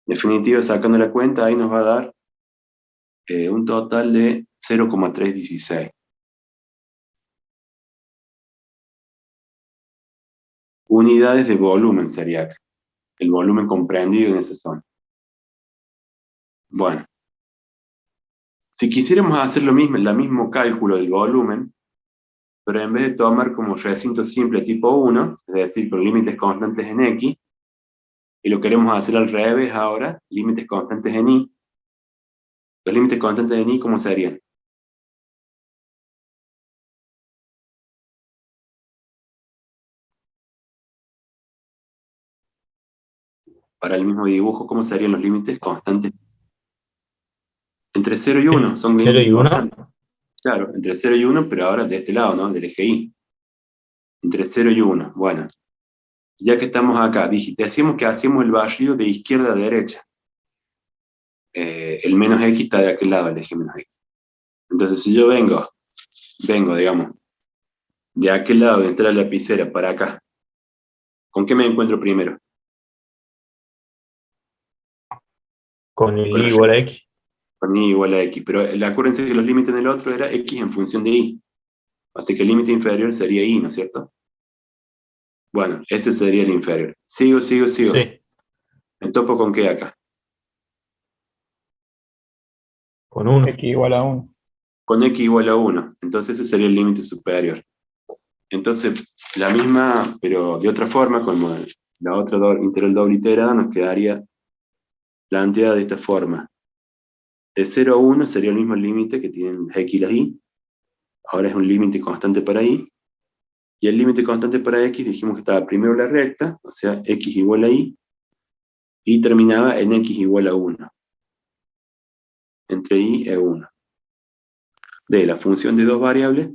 En definitiva, sacando la cuenta, ahí nos va a dar un total de 0,316. Unidades de volumen sería acá. El volumen comprendido en esa zona. Bueno, si quisiéramos hacer lo mismo, el mismo cálculo del volumen, pero en vez de tomar como recinto simple tipo 1, es decir, con límites constantes en X, y lo queremos hacer al revés ahora, límites constantes en Y, los límites constantes en Y, ¿cómo serían? Para el mismo dibujo, ¿cómo serían los límites constantes? Entre 0 y 1, son 0 límites y 1. constantes. Claro, entre 0 y 1, pero ahora de este lado, ¿no? Del eje Y. Entre 0 y 1. Bueno, ya que estamos acá, decíamos que hacíamos el barrido de izquierda a derecha. El menos X está de aquel lado, el eje menos X. Entonces, si yo vengo, digamos, de aquel lado, de entrar la lapicera para acá, ¿con qué me encuentro primero? Con el Con y igual a x. Con Y igual a X. Pero acuérdense que los límites en el otro era X en función de Y. Así que el límite inferior sería Y, ¿no es cierto? Bueno, ese sería el inferior. Sigo. Sí. ¿Me topo con qué acá? Con 1. X igual a 1. Con X igual a 1. Entonces ese sería el límite superior. Entonces, la misma, pero de otra forma, como la otra integral doble iterada, nos quedaría planteada de esta forma. De 0 a 1 sería el mismo límite que tienen X y las Y. Ahora es un límite constante para Y. Y el límite constante para x dijimos que estaba primero la recta, o sea, x igual a y terminaba en x igual a 1. Entre y e 1. De la función de dos variables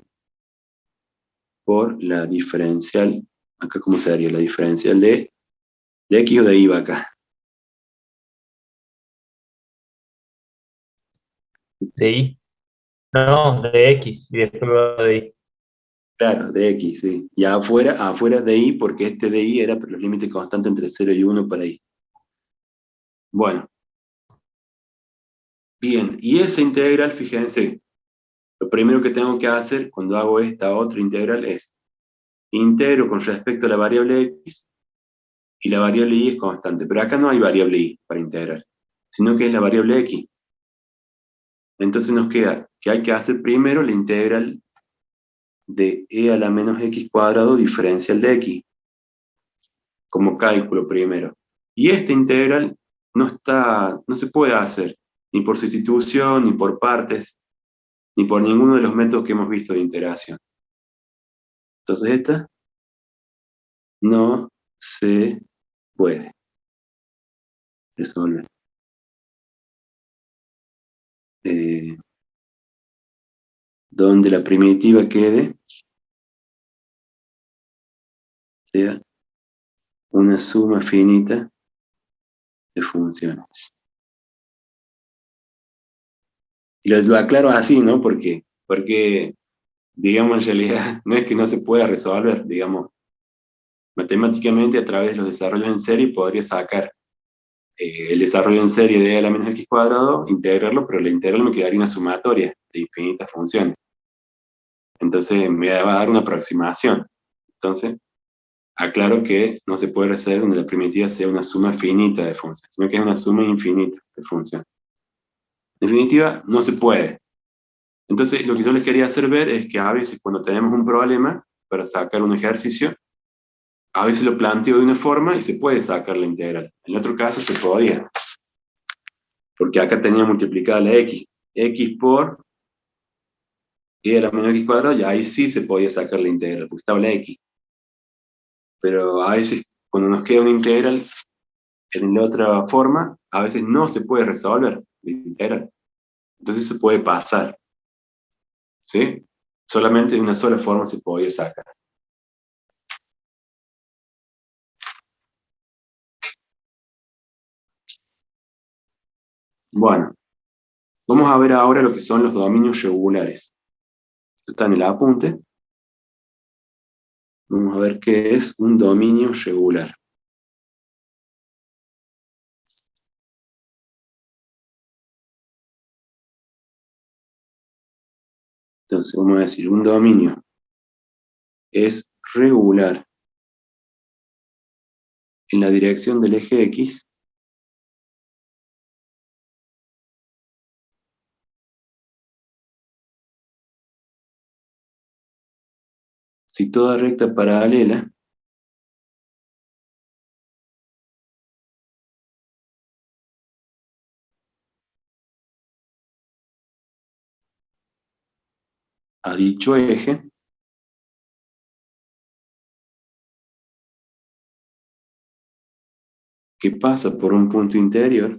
por la diferencial, acá cómo sería la diferencial de x o de y va acá. De Y. No, de X. Y después va de Y. Claro, de x, sí. Y afuera de y, porque este de y era los límites constantes entre 0 y 1 para y. Bueno, bien, y esa integral, fíjense, lo primero que tengo que hacer cuando hago esta otra integral es integro con respecto a la variable x y la variable y es constante. Pero acá no hay variable y para integrar, sino que es la variable x. Entonces nos queda que hay que hacer primero la integral de e a la menos x cuadrado diferencial de x, como cálculo primero. Y esta integral no se puede hacer, ni por sustitución, ni por partes, ni por ninguno de los métodos que hemos visto de integración. Entonces esta no se puede resolver. Donde la primitiva quede sea una suma finita de funciones. Y lo aclaro así, ¿no? Porque, digamos, en realidad no es que no se pueda resolver, digamos, matemáticamente a través de los desarrollos en serie podría sacar el desarrollo en serie de a la menos x cuadrado, integrarlo, pero la integral me quedaría una sumatoria de infinitas funciones. Entonces me va a dar una aproximación. Entonces, aclaro que no se puede resolver donde la primitiva sea una suma finita de funciones, sino que es una suma infinita de funciones. En definitiva, no se puede. Entonces, lo que yo les quería hacer ver es que a veces cuando tenemos un problema para sacar un ejercicio, a veces lo planteo de una forma y se puede sacar la integral. En el otro caso se podía, porque acá tenía multiplicada la x. X por y a la menos x cuadrado, y ahí sí se podía sacar la integral, porque estaba la x. Pero a veces, cuando nos queda una integral en la otra forma, a veces no se puede resolver la integral. Entonces se puede pasar. ¿Sí? Solamente de una sola forma se podía sacar. Bueno, vamos a ver ahora lo que son los dominios regulares. Esto está en el apunte. Vamos a ver qué es un dominio regular. Entonces vamos a decir, un dominio es regular en la dirección del eje X si toda recta paralela a dicho eje que pasa por un punto interior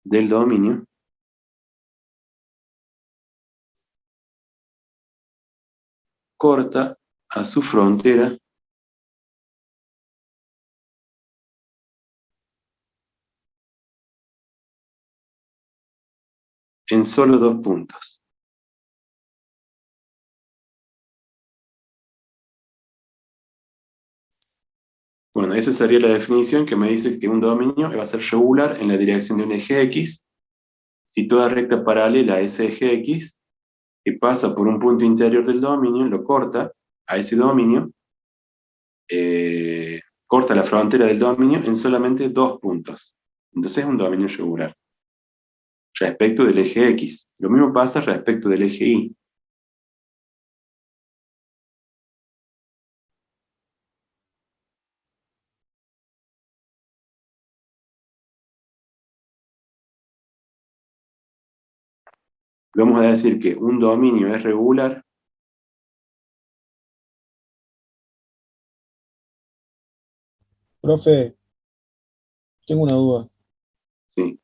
del dominio corta a su frontera en solo dos puntos. Bueno, esa sería la definición que me dice que un dominio va a ser regular en la dirección de un eje X si toda recta paralela a ese eje X que pasa por un punto interior del dominio lo corta a ese dominio, corta la frontera del dominio en solamente dos puntos. Entonces es un dominio regular respecto del eje X. Lo mismo pasa respecto del eje Y. vamos a decir que un dominio es regular Profe, tengo una duda. sí,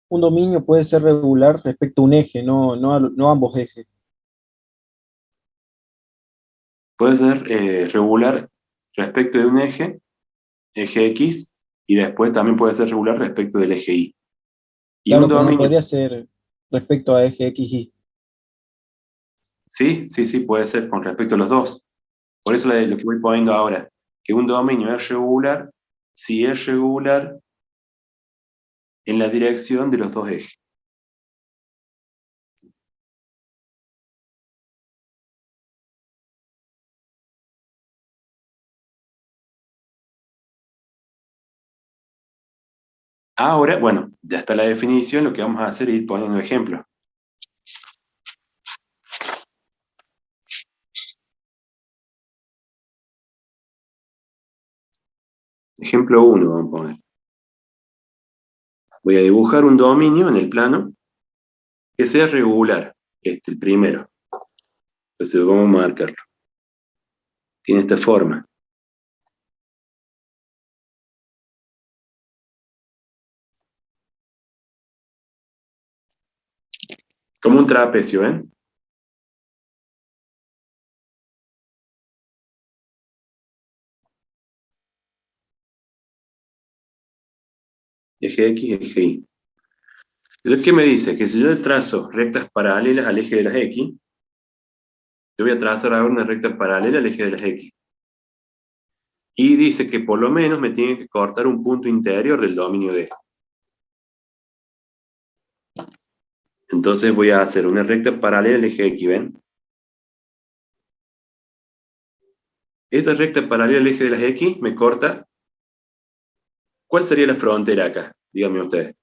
Un dominio puede ser regular respecto a un eje, no ambos ejes. puede ser regular respecto de un eje X, y después también puede ser regular respecto del eje Y. Y un Claro, pero no dominio, podría ser respecto a eje X, Y. sí, sí, sí, puede ser con respecto a los dos. Por eso lo que voy poniendo ahora, que un dominio es regular si es regular en la dirección de los dos ejes. Ahora, bueno, ya está la definición, lo que vamos a hacer es ir poniendo ejemplos. Ejemplo 1, vamos a poner. Voy a dibujar un dominio en el plano que sea regular, el primero. Entonces vamos a marcarlo. Tiene esta forma. Como un trapecio, ¿ven? Eje X, eje Y. Lo que me dice que si yo trazo rectas paralelas al eje de las X, yo voy a trazar ahora una recta paralela al eje de las X. Y dice que por lo menos me tiene que cortar un punto interior del dominio D. Entonces voy a hacer una recta paralela al eje X, ¿ven? Esa recta paralela al eje de las X me corta. ¿Cuál sería la frontera acá? Díganme ustedes,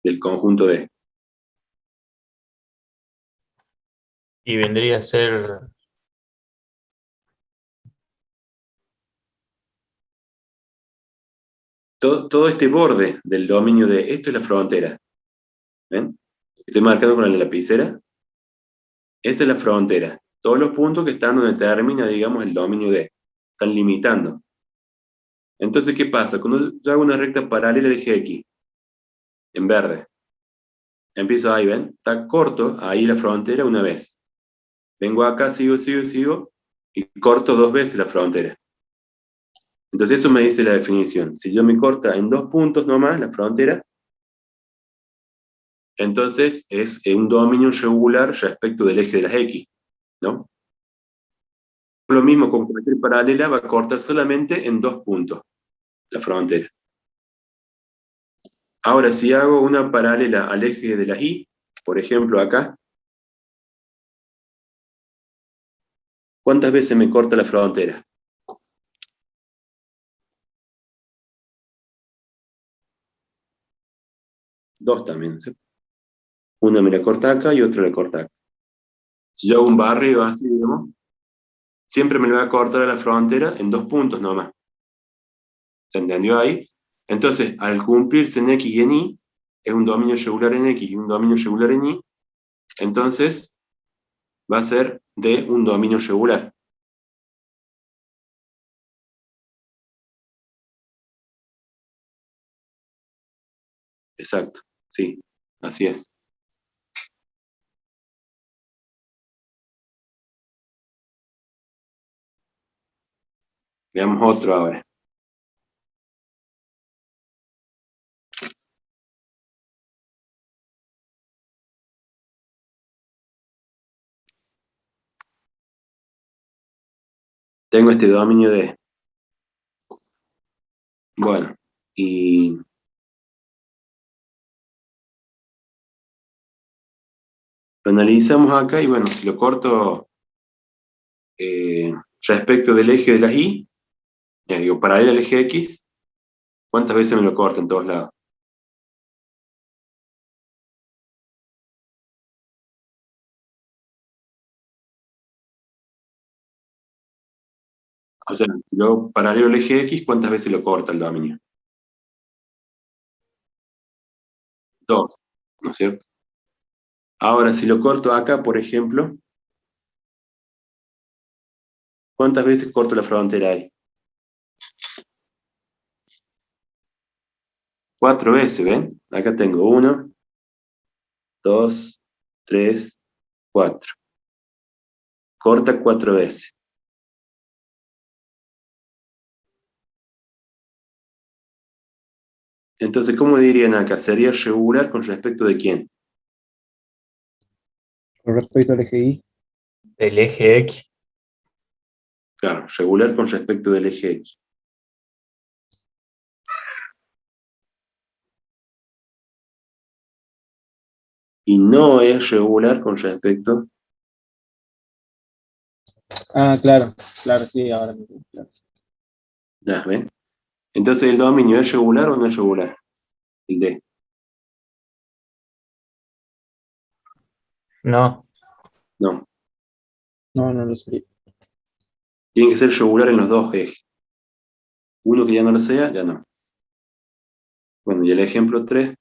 del conjunto D. Y vendría a ser, Todo este borde del dominio D, esto es la frontera. ¿Ven? Estoy marcando con la lapicera. Esa es la frontera. Todos los puntos que están donde termina, digamos, el dominio D. Están limitando. Entonces, ¿qué pasa? Cuando yo hago una recta paralela al eje X, en verde, empiezo ahí, ¿ven? Está corto ahí la frontera una vez. Vengo acá, sigo, y corto dos veces la frontera. Entonces eso me dice la definición. Si yo me corta en dos puntos nomás la frontera, entonces es un dominio regular respecto del eje de las X, ¿no? Lo mismo con cualquier paralela va a cortar solamente en dos puntos la frontera. Ahora, si hago una paralela al eje de las Y, por ejemplo acá, ¿cuántas veces me corta la frontera? Dos también, ¿sí? Una me la corta acá y otra la corta acá. Si yo hago un barrio así, digamos, siempre me lo va a cortar a la frontera en dos puntos nomás. ¿Se entendió ahí? Entonces, al cumplirse en X y en Y, es un dominio regular en X y un dominio regular en Y, entonces va a ser de un dominio regular. Exacto, sí, así es. Veamos otro ahora. Tengo este dominio de... Bueno, y lo analizamos acá y bueno, si lo corto eh, respecto del eje de las Y, ya digo, paralelo al eje X, ¿cuántas veces me lo corta en todos lados? O sea, si lo paralelo al eje X, ¿cuántas veces lo corta el dominio? Dos, ¿no es cierto? Ahora, si lo corto acá, por ejemplo, ¿cuántas veces corto la frontera ahí? 4 veces, ¿ven? Acá tengo 1, 2, 3, 4. Corta 4 veces. Entonces, ¿cómo dirían acá? ¿Sería regular con respecto de quién? Con respecto al eje Y. Del eje X. Claro, regular con respecto del eje X. Y no es regular con respecto... Ah, claro, claro, sí, ahora mismo, claro. Ya, ¿ven? Entonces, ¿el dominio es regular o no es regular? El D. No. No. No, no lo sería. Tiene que ser regular en los dos ejes. Uno que ya no lo sea, ya no. Bueno, y el ejemplo 3.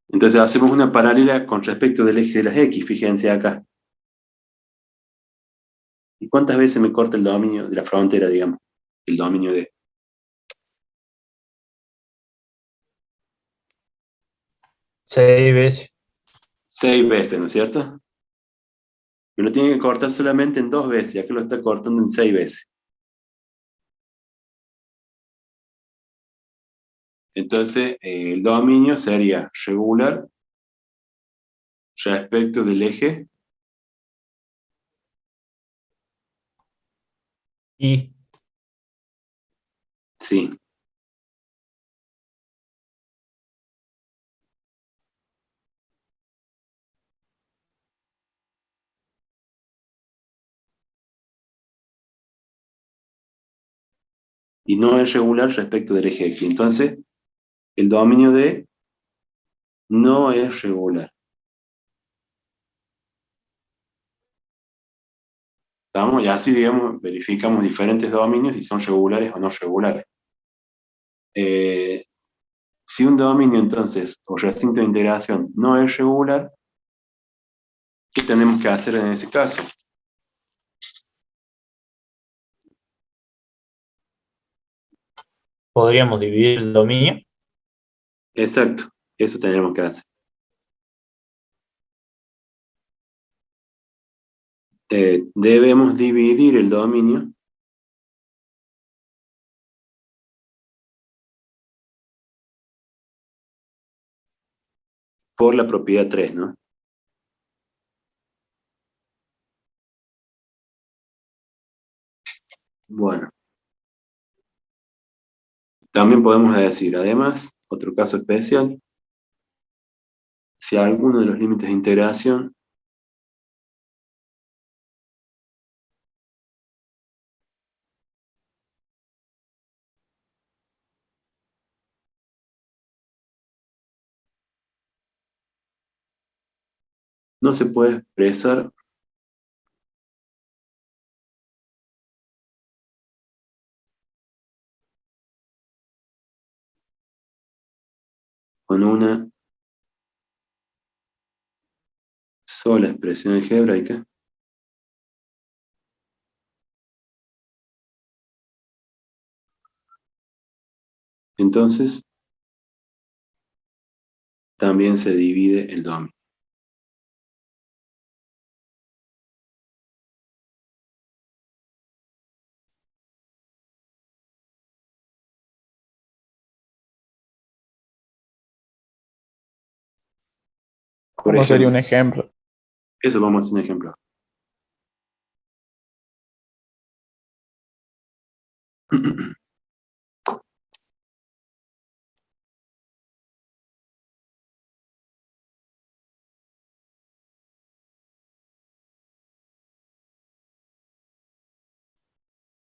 Entonces hacemos una paralela con respecto del eje de las X, fíjense acá. ¿Y cuántas veces me corta el dominio de la frontera, digamos? El dominio de... 6 veces. 6 veces, ¿no es cierto? Me lo tiene que cortar solamente en 2 veces, ya que lo está cortando en 6 veces. Entonces, el dominio sería regular respecto del eje, Y sí. Y no es regular respecto del eje X. Entonces, el dominio de no es regular. ¿Estamos? Y así, digamos, verificamos diferentes dominios si son regulares o no regulares. Si un dominio, entonces, o recinto de integración no es regular, ¿qué tenemos que hacer en ese caso? podríamos dividir el dominio. Exacto, eso tenemos que hacer. Debemos dividir el dominio por la propiedad 3, ¿no? Bueno, también podemos decir, además, otro caso especial, si alguno de los límites de integración no se puede expresar con una sola expresión algebraica, entonces también se divide el dominio. Por ¿Cómo sería un ejemplo, ejemplo? eso vamos a hacer un ejemplo.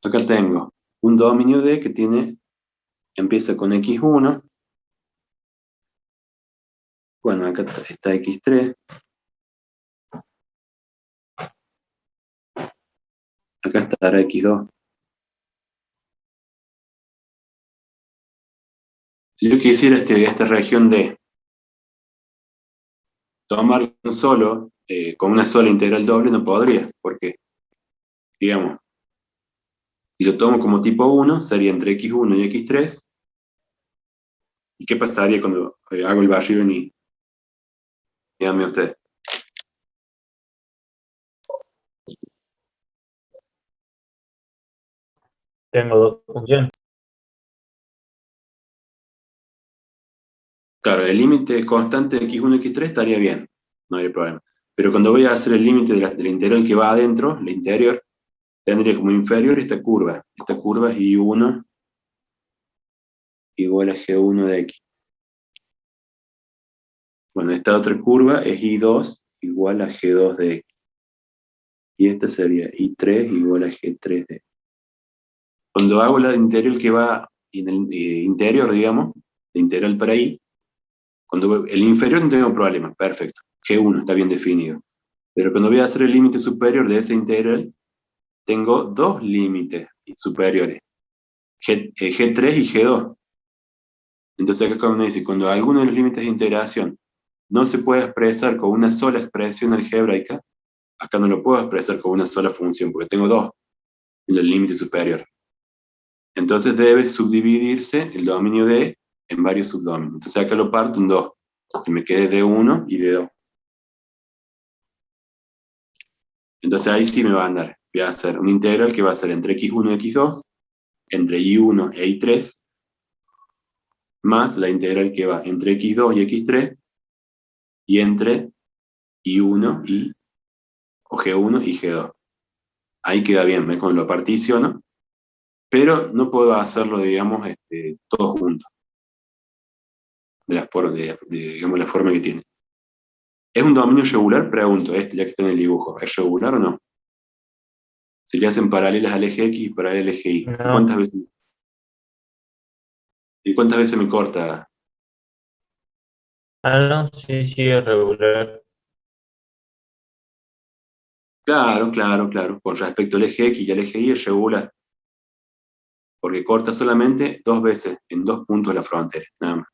Acá tengo un dominio D que empieza con X1. Bueno, acá está X3. Acá estará X2. Si yo quisiera esta región D, tomar con una sola integral doble, no podría, porque, digamos, si lo tomo como tipo 1, sería entre X1 y X3. ¿Y qué pasaría cuando hago el barrido en Y? Díganme ustedes. Tengo dos funciones. Claro, el límite constante de X1 y X3 estaría bien, no hay problema. Pero cuando voy a hacer el límite de la integral que va adentro, la interior, tendría como inferior esta curva. Esta curva es Y1 igual a G1 de X. Bueno, esta otra curva es Y2 igual a G2 de X. Y esta sería Y3 igual a G3 de X. Cuando hago la integral que va en el interior, digamos, la integral para Y, cuando el inferior no tengo problema, perfecto. G1 está bien definido. Pero cuando voy a hacer el límite superior de esa integral, tengo dos límites superiores, G3 y G2. Entonces acá cuando dice, cuando alguno de los límites de integración no se puede expresar con una sola expresión algebraica, acá no lo puedo expresar con una sola función, porque tengo dos en el límite superior. Entonces debe subdividirse el dominio D en varios subdominios. Entonces acá lo parto en dos, que me quede D1 y D2. Entonces ahí sí me va a andar. Voy a hacer una integral que va a ser entre X1 y X2, entre Y1 e Y3, más la integral que va entre X2 y X3, y entre I1 o G1 y G2. Ahí queda bien, ¿ves? Cuando lo particiono, pero no puedo hacerlo, digamos, todo junto, digamos, la forma que tiene. ¿Es un dominio regular? Pregunto, ya que está en el dibujo. ¿Es regular o no? Se le hacen paralelas al eje X y paralelas al eje Y. No. ¿Y cuántas veces me corta? Ah, no, sí, sí, es regular. Claro, claro, claro. Con respecto al eje X y al eje Y es regular. Porque corta solamente dos veces, en dos puntos de la frontera, nada más.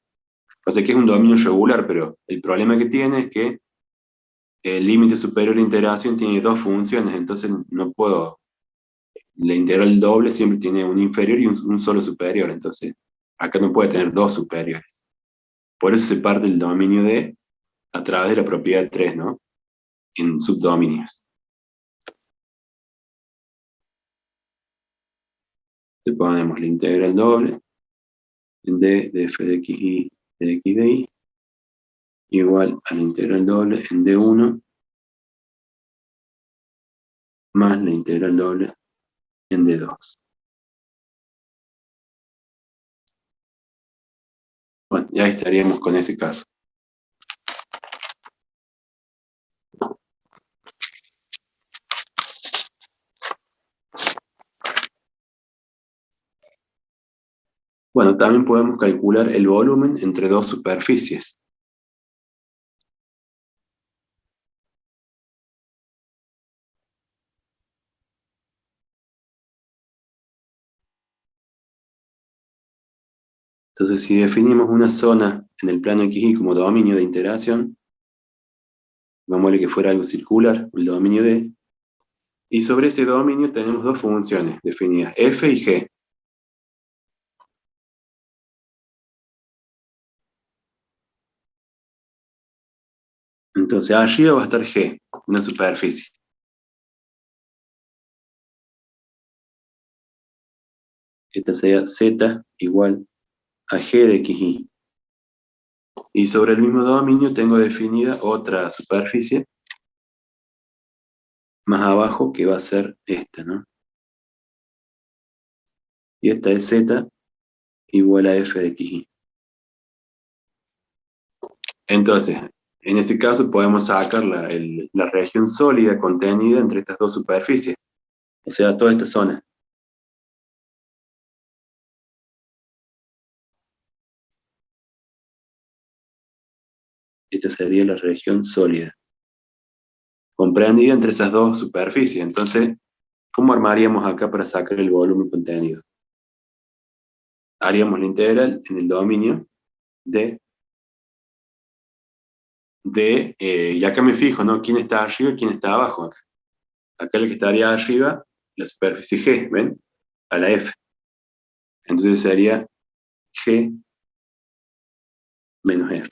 O sea que es un dominio regular, pero el problema que tiene es que el límite superior de integración tiene dos funciones, entonces no puedo. La integral doble siempre tiene un inferior y un solo superior, entonces acá no puede tener dos superiores. Por eso se parte el dominio D a través de la propiedad 3, ¿no? En subdominios. Entonces ponemos la integral doble en D de f de x y de x de y igual a la integral doble en D1 más la integral doble en D2. Bueno, ya estaríamos con ese caso. Bueno, también podemos calcular el volumen entre dos superficies. Entonces, si definimos una zona en el plano XY como dominio de integración, vamos a ver que fuera algo circular, el dominio D, y sobre ese dominio tenemos dos funciones definidas, f y g. Entonces, arriba va a estar g, una superficie. Esta sería z igual a g de xy. Y sobre el mismo dominio tengo definida otra superficie más abajo que va a ser esta, ¿no? Y esta es z igual a f de xy. Entonces, en ese caso podemos sacar la región sólida contenida entre estas dos superficies, o sea, toda esta zona. esta sería la región sólida, comprendida entre esas dos superficies. Entonces, ¿cómo armaríamos acá para sacar el volumen contenido? Haríamos la integral en el dominio y acá me fijo, ¿no? ¿Quién está arriba y quién está abajo acá? Acá el que estaría arriba, la superficie G, ¿ven? A la F. Entonces sería G menos F.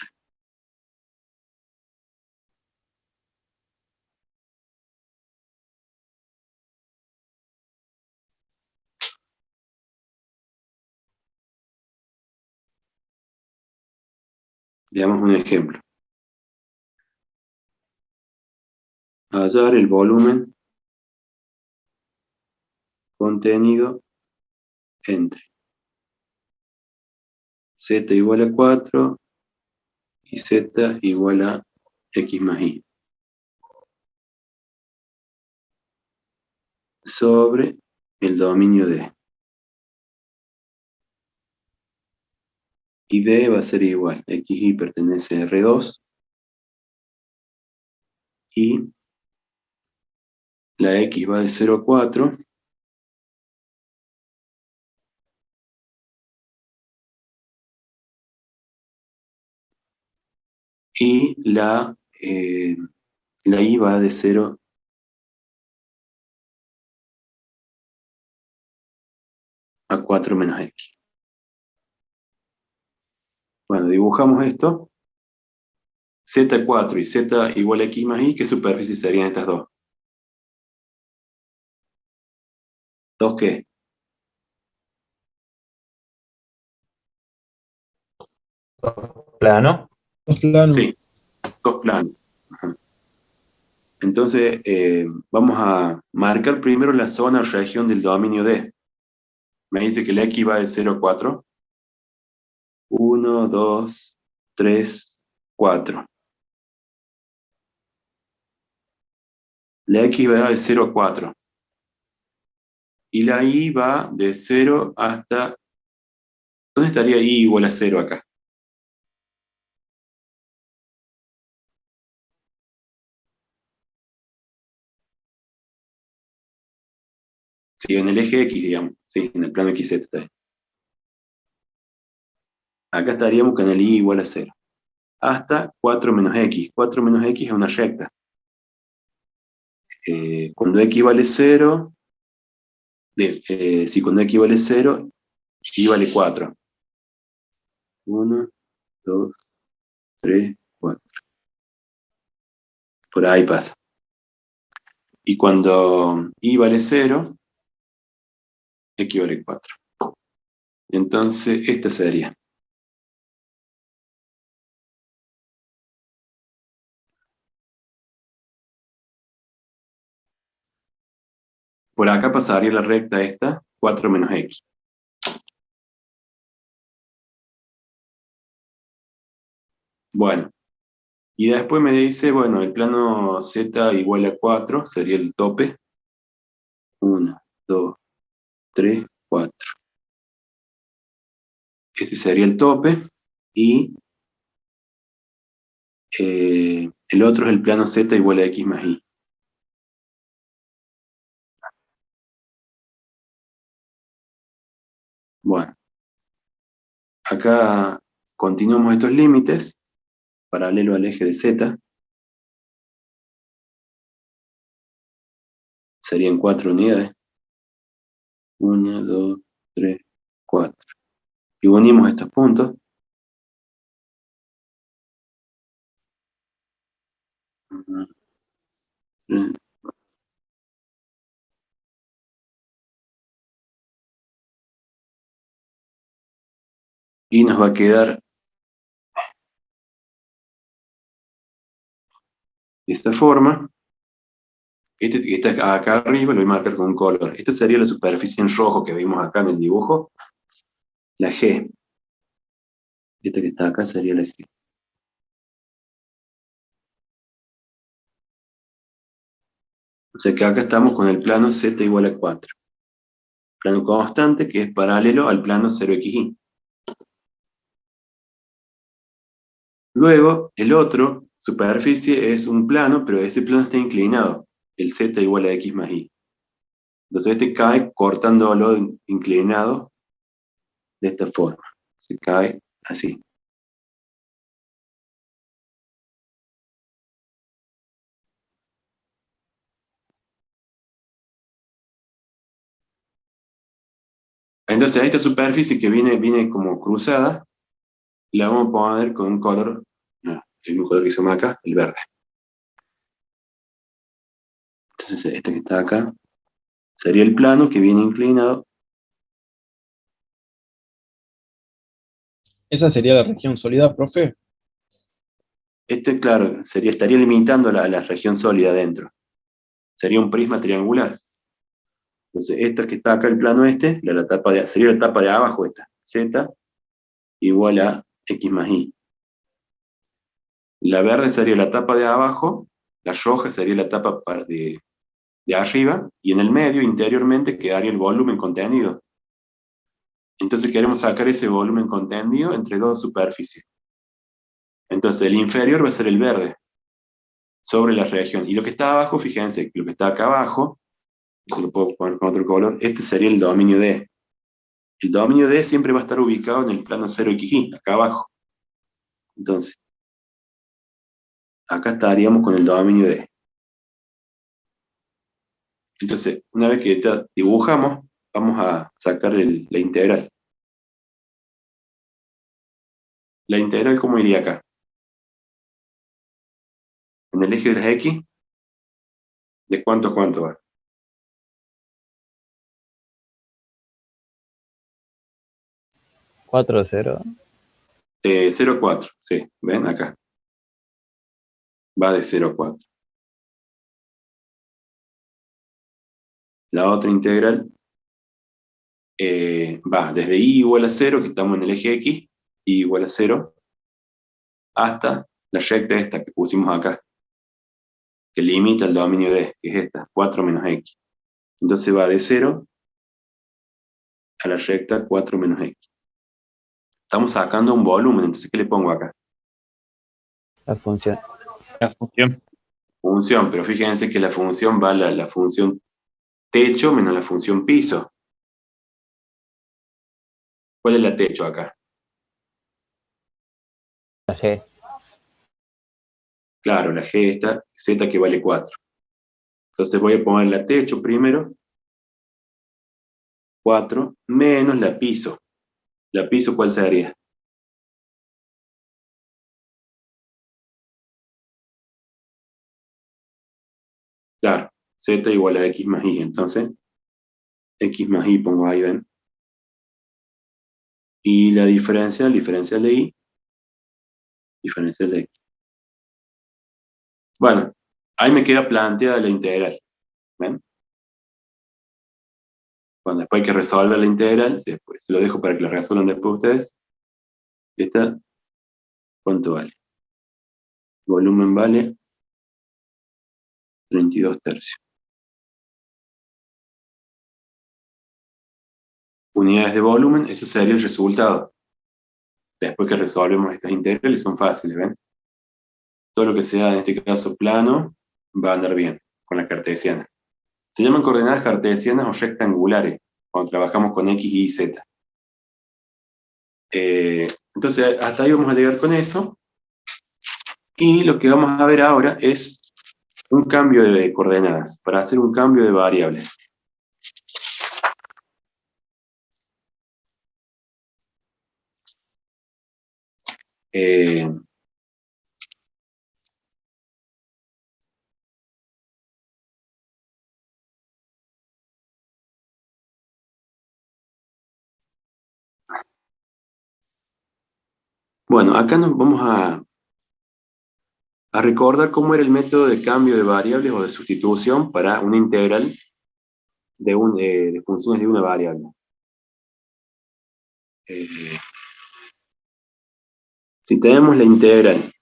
Veamos un ejemplo. Hallar el volumen contenido entre z igual a 4 y z igual a x más y sobre el dominio D. Y D va a ser igual, xy pertenece a R2 y la x va de 0 a 4 y la y va de 0 a 4 menos x. Bueno, dibujamos esto. Z4 y z igual a x más y, ¿qué superficie serían estas dos? ¿Dos qué? Plano. Es plano. Sí, dos planos. Ajá. Entonces, vamos a marcar primero la zona o región del dominio D. Me dice que la x va de 0 a 4. 1, 2, 3, 4. La x va de 0 a 4. Y la y va de 0 hasta... ¿Dónde estaría y igual a 0 acá? Sí, en el eje X, digamos. Sí, en el plano XZ. Está ahí. Acá estaríamos con el y igual a 0. Hasta 4 menos x. 4 menos x es una recta. Cuando x vale 0, si cuando x vale 0, y vale 4. 1, 2, 3, 4. Por ahí pasa. Y cuando y vale 0, x vale 4. Entonces, esta sería. Por acá pasaría la recta esta, 4 menos x. Bueno, y después me dice, bueno, el plano z igual a 4 sería el tope. 1, 2, 3, 4. Este sería el tope. Y el otro es el plano z igual a x más y. Bueno, acá continuamos estos límites, paralelo al eje de z. Serían 4 unidades. 1, 2, 3, 4. Y unimos estos puntos. Y nos va a quedar de esta forma. Este que está acá arriba lo voy a marcar con un color. Esta sería la superficie en rojo que vimos acá en el dibujo. La G. Esta que está acá sería la G. O sea que acá estamos con el plano z igual a 4. Plano constante que es paralelo al plano 0xy. Luego, el otro, superficie, es un plano, pero ese plano está inclinado. El z igual a x más y. Entonces este cae cortándolo inclinado de esta forma. Se cae así. Entonces a esta superficie que viene como cruzada, la vamos a poner con un color, no, el mismo color que hicimos acá, el verde. Entonces este que está acá sería el plano que viene inclinado. Esa sería la región sólida, profe. Este, claro, estaría limitando la región sólida dentro. Sería un prisma triangular. Entonces, esta que está acá, el plano este, sería la tapa de abajo esta. Z igual a x más y. La verde sería la tapa de abajo, la roja sería la tapa de arriba, y en el medio, interiormente, quedaría el volumen contenido. Entonces queremos sacar ese volumen contenido entre dos superficies. Entonces el inferior va a ser el verde, sobre la región. Y lo que está abajo, fíjense, lo que está acá abajo, eso lo puedo poner con otro color, este sería el dominio D. El dominio D siempre va a estar ubicado en el plano 0xy, acá abajo. Entonces, acá estaríamos con el dominio D. Entonces, una vez que dibujamos, vamos a sacar la integral. La integral, ¿cómo iría acá? En el eje de las X, ¿de cuánto a cuánto va? 4-0. 0 a 4, sí, ¿ven acá? Va de 0 a 4. La otra integral va desde y igual a 0, que estamos en el eje X, y igual a 0, hasta la recta esta que pusimos acá, que limita el dominio D, que es esta, 4 menos X. Entonces va de 0 a la recta 4 menos X. Estamos sacando un volumen, entonces ¿qué le pongo acá? La función. La función. Función, pero fíjense que la función va la función techo menos la función piso. ¿Cuál es la techo acá? La G. Claro, la G está, Z que vale 4. Entonces voy a poner la techo primero, 4, menos la piso. ¿La piso cuál sería? Claro, Z igual a X más Y. Entonces, X más Y pongo ahí, ¿ven? Y la diferencial de Y, diferencial de X. Bueno, ahí me queda planteada la integral. ¿Ven? Bueno, después hay que resolver la integral, después se lo dejo para que lo resuelvan después ustedes. Esta, ¿cuánto vale? Volumen vale 32 tercios. Unidades de volumen, ese sería el resultado. Después que resolvemos estas integrales son fáciles, ¿ven? Todo lo que sea, en este caso, plano, va a andar bien con la cartesiana. Se llaman coordenadas cartesianas o rectangulares cuando trabajamos con X, Y, Z. Entonces, hasta ahí vamos a llegar con eso. Y lo que vamos a ver ahora es un cambio de coordenadas, para hacer un cambio de variables. Bueno, acá nos vamos a recordar cómo era el método de cambio de variables o de sustitución para una integral de funciones de una variable. Si tenemos la integral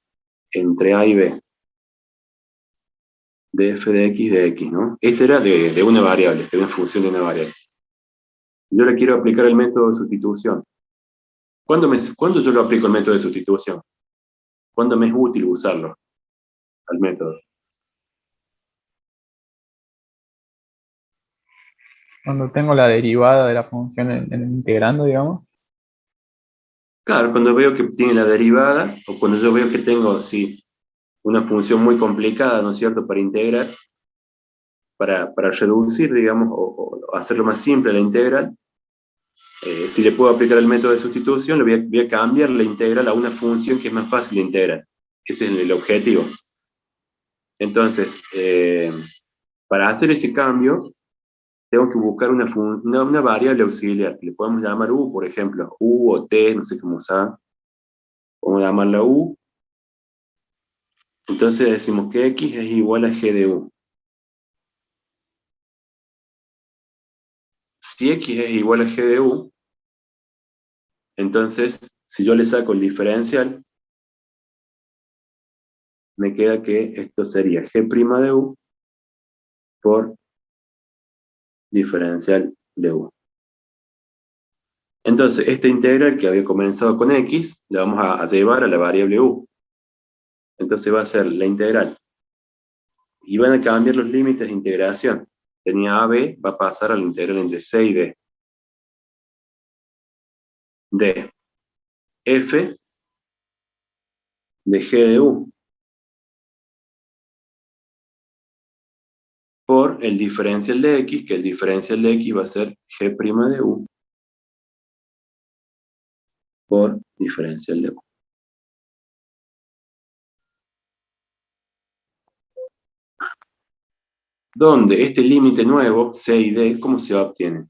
entre a y b de f de x, ¿no? Este era de una variable, de una función de una variable. Yo le quiero aplicar el método de sustitución. ¿Cuándo yo lo aplico el método de sustitución? ¿Cuándo me es útil usarlo al método? Cuando tengo la derivada de la función en el integrando, digamos. Claro, cuando veo que tiene la derivada, o cuando yo veo que tengo, sí, una función muy complicada, ¿no es cierto?, para integrar, para reducir, digamos, o hacerlo más simple la integral, si le puedo aplicar el método de sustitución, voy a cambiar la integral a una función que es más fácil de integrar. Ese es el objetivo. Entonces, para hacer ese cambio, tengo que buscar una variable auxiliar, que le podemos llamar u, por ejemplo, u o t, no sé cómo usar. Vamos a llamarla u. Entonces decimos que x es igual a g de u. Si x es igual a g de u, entonces, si yo le saco el diferencial, me queda que esto sería g' de u por diferencial de u. Entonces, esta integral que había comenzado con x, la vamos a llevar a la variable u. Entonces va a ser la integral. Y van a cambiar los límites de integración. Tenía a, b, va a pasar a la integral entre c y d. De f de g de u por el diferencial de x, que el diferencial de x va a ser g' de u por diferencial de u. Donde este límite nuevo, c y d, ¿cómo se obtiene?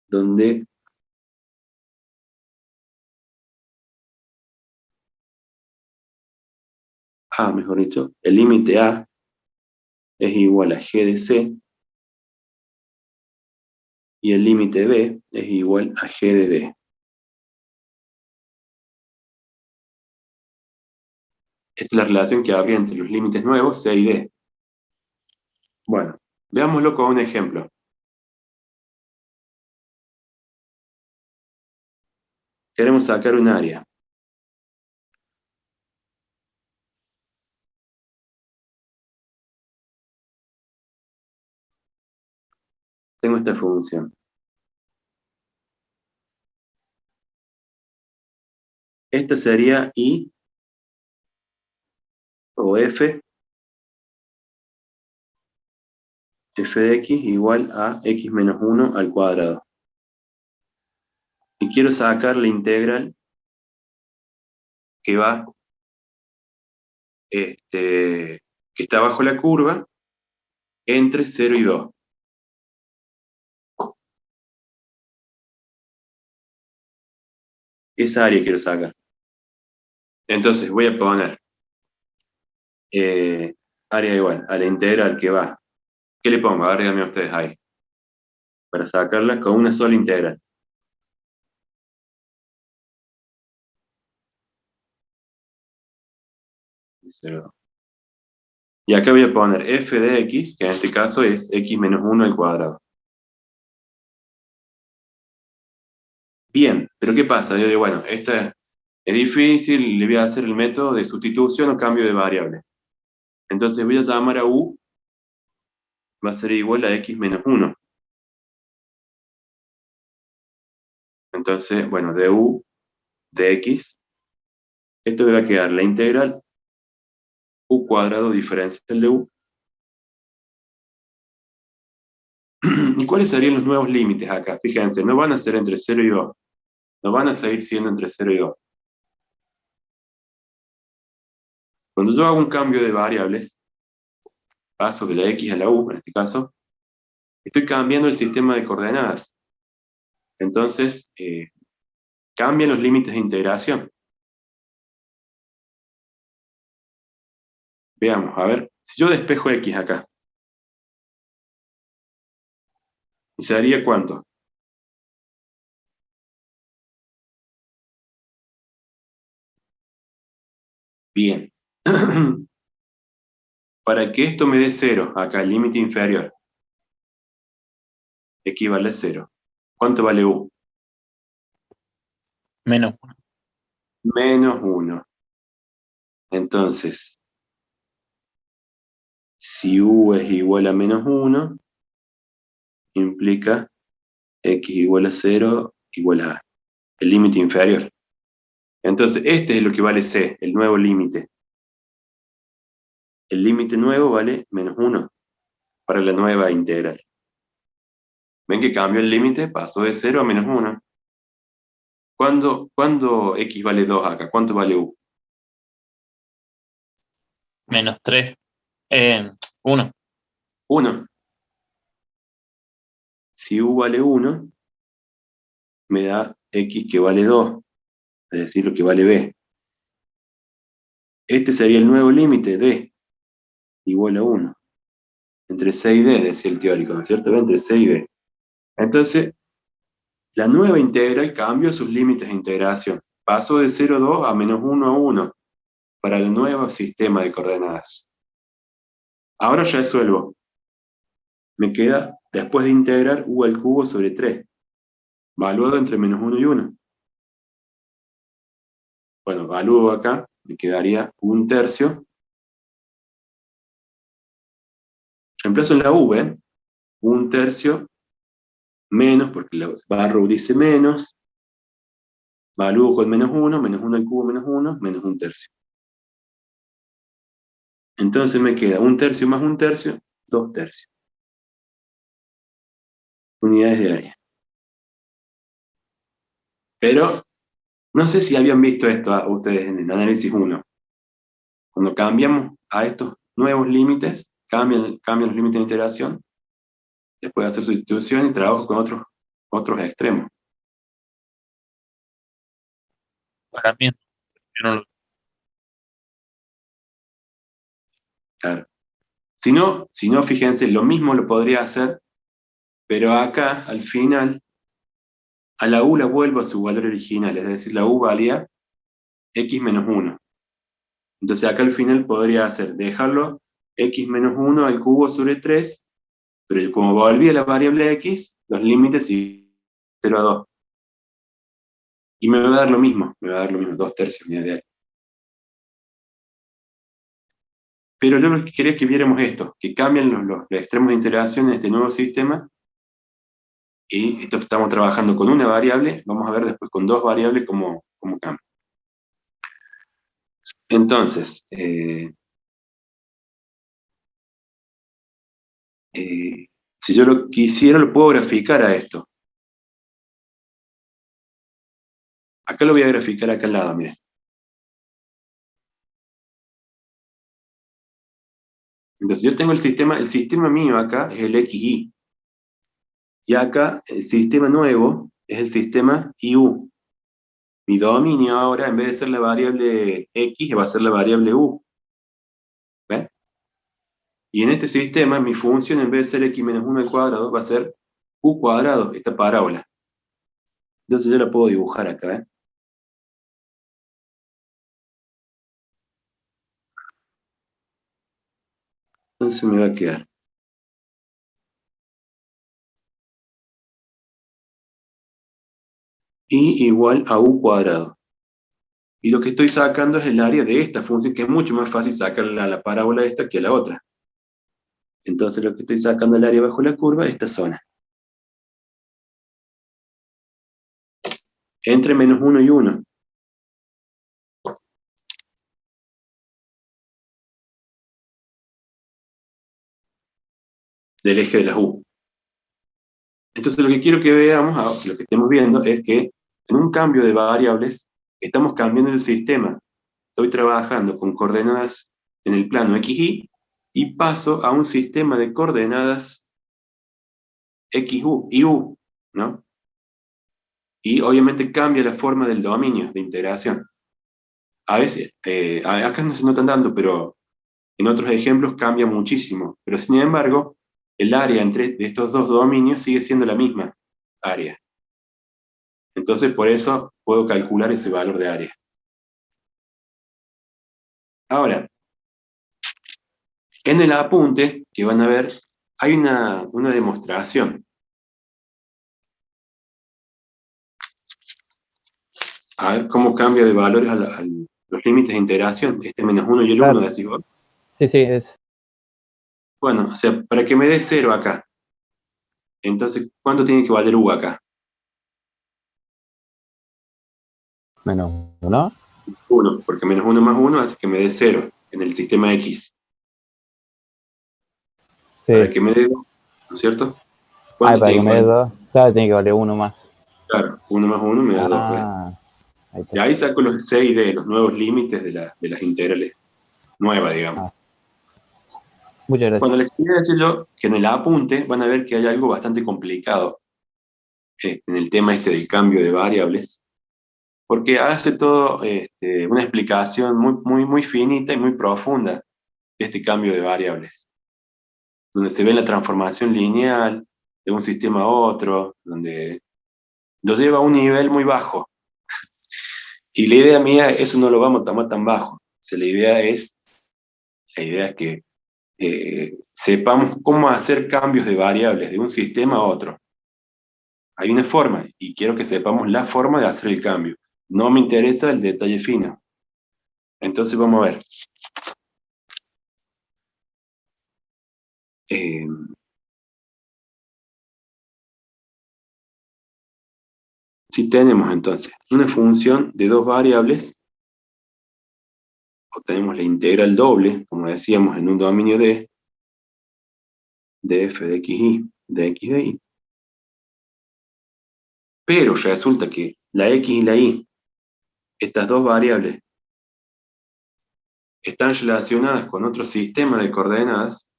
Donde a, mejor dicho, el límite a es igual a g de c y el límite b es igual a g de d. Esta es la relación que habría entre los límites nuevos, c y d. Bueno, veámoslo con un ejemplo. Queremos sacar un área. Tengo esta función. Esta sería I o f de x igual a x menos 1 al cuadrado. Y quiero sacar la integral que va, que está bajo la curva, entre 0 y 2. Esa área quiero sacar. Entonces voy a poner área igual a la integral que va. ¿Qué le pongo? A ver, díganme ustedes ahí. Para sacarla con una sola integral. Y acá voy a poner f de x, que en este caso es x menos 1 al cuadrado. Bien, pero ¿qué pasa? Yo digo, bueno, esta es difícil, le voy a hacer el método de sustitución o cambio de variable. Entonces voy a llamar a u, va a ser igual a x menos 1. Entonces, bueno, de u, de x, esto me va a quedar la integral u cuadrado diferencial de u. ¿Y cuáles serían los nuevos límites acá? Fíjense, no van a ser entre 0 y 2. No van a seguir siendo entre 0 y 2. Cuando yo hago un cambio de variables, paso de la x a la u, en este caso, estoy cambiando el sistema de coordenadas. Entonces, cambian los límites de integración. Veamos, a ver, si yo despejo x acá, ¿se daría cuánto? Bien. Para que esto me dé 0, acá el límite inferior, equivale a 0. ¿Cuánto vale u? Menos. menos 1. Entonces, si u es igual a menos 1, implica x igual a 0 igual a a, el límite inferior. Entonces, este es lo que vale c, el nuevo límite. El límite nuevo vale menos 1 para la nueva integral. ¿Ven que cambió el límite? Pasó de 0 a menos 1. ¿Cuándo x vale 2 acá? ¿Cuánto vale u? Menos 3. 1. 1. Si u vale 1, me da x que vale 2, es decir, lo que vale b. Este sería el nuevo límite, d, igual a 1. Entre c y d, decía el teórico, ¿no es cierto? Entre c y b. Entonces, la nueva integral cambió sus límites de integración. Pasó de 0 a 2 a menos 1 a 1 para el nuevo sistema de coordenadas. Ahora ya resuelvo. Me queda, después de integrar, u al cubo sobre 3, valuado entre menos 1 y 1. Bueno, valúo acá, me quedaría 1/3. Reemplazo en la v, 1/3 menos, porque la barra dice menos, valúo con menos 1 al cubo menos 1, menos 1/3. Entonces me queda 1/3 más 1/3, 2/3. Unidades de área. Pero, no sé si habían visto esto ustedes en el análisis 1. Cuando cambiamos a estos nuevos límites, cambian los límites de integración, después de hacer sustitución y trabajo con otros extremos. Para mí, yo no lo- Claro. Si no, fíjense, lo mismo lo podría hacer, pero acá, al final, a la u la vuelvo a su valor original, es decir, la u valía x menos 1. Entonces acá al final podría hacer, dejarlo x menos 1 al cubo sobre 3, pero como volví a la variable x, los límites y 0 a 2. Y me va a dar lo mismo, 2/3 unidad de área. Pero yo lo que quería que viéramos esto, que cambian los extremos de integración en este nuevo sistema, y esto estamos trabajando con una variable, vamos a ver después con dos variables cómo cambia. Entonces, si yo lo quisiera, lo puedo graficar a esto. Acá lo voy a graficar acá al lado, miren. Entonces yo tengo el sistema mío acá es el XY. Y acá el sistema nuevo es el sistema IU. Mi dominio ahora, en vez de ser la variable X, va a ser la variable U. ¿Ven? Y en este sistema, mi función, en vez de ser X menos 1 al cuadrado, va a ser U cuadrado, esta parábola. Entonces yo la puedo dibujar acá, ¿eh? Entonces me va a quedar y igual a u cuadrado. Y lo que estoy sacando es el área de esta función, que es mucho más fácil sacarla a la parábola esta que a la otra. Entonces lo que estoy sacando el área bajo la curva es esta zona. Entre menos 1 y 1. Del eje de las u. Entonces lo que quiero que veamos, lo que estemos viendo, es que en un cambio de variables, estamos cambiando el sistema. Estoy trabajando con coordenadas en el plano XY y paso a un sistema de coordenadas XU y U, ¿no? Y obviamente cambia la forma del dominio de integración. A veces, acá no se notan tanto, pero en otros ejemplos cambia muchísimo. Pero sin embargo, el área entre estos dos dominios sigue siendo la misma área. Entonces, por eso puedo calcular ese valor de área. Ahora, en el apunte que van a ver, hay una demostración. A ver cómo cambia de valores los límites de integración. Este -1 y el Claro. 1, decís vos. Sí, sí, es Bueno, o sea, para que me dé 0 acá. Entonces, ¿cuánto tiene que valer u acá? -1. 1, porque -1 más 1 hace que me dé 0 en el sistema X. Para Sí. que me dé 2, ¿no es cierto? Ah, ¿Cuánto para que tiene que me dé valer? 2. Claro, tiene que valer 1 más. Claro, 1 más 1 me da 2, ¿ves? Ah, ahí Y está. ahí saco los 6 de los nuevos límites de las integrales nuevas, digamos. Ah, muchas Cuando gracias. les quería decir yo que en el apunte van a ver que hay algo bastante complicado en el tema este del cambio de variables, porque hace todo una explicación muy finita y muy profunda de este cambio de variables, donde se ve la transformación lineal de un sistema a otro, donde lo lleva a un nivel muy bajo. Y la idea mía, eso no lo vamos a tomar tan bajo. O sea, la idea es que sepamos cómo hacer cambios de variables de un sistema a otro. Hay una forma, y quiero que sepamos la forma de hacer el cambio. No me interesa el detalle fino. Entonces vamos a ver. Eh, si tenemos entonces una función de dos variables, o tenemos la integral doble, como decíamos, en un dominio de f de xy, de x de y, pero resulta que la x y la y, estas dos variables, están relacionadas con otro sistema de coordenadas,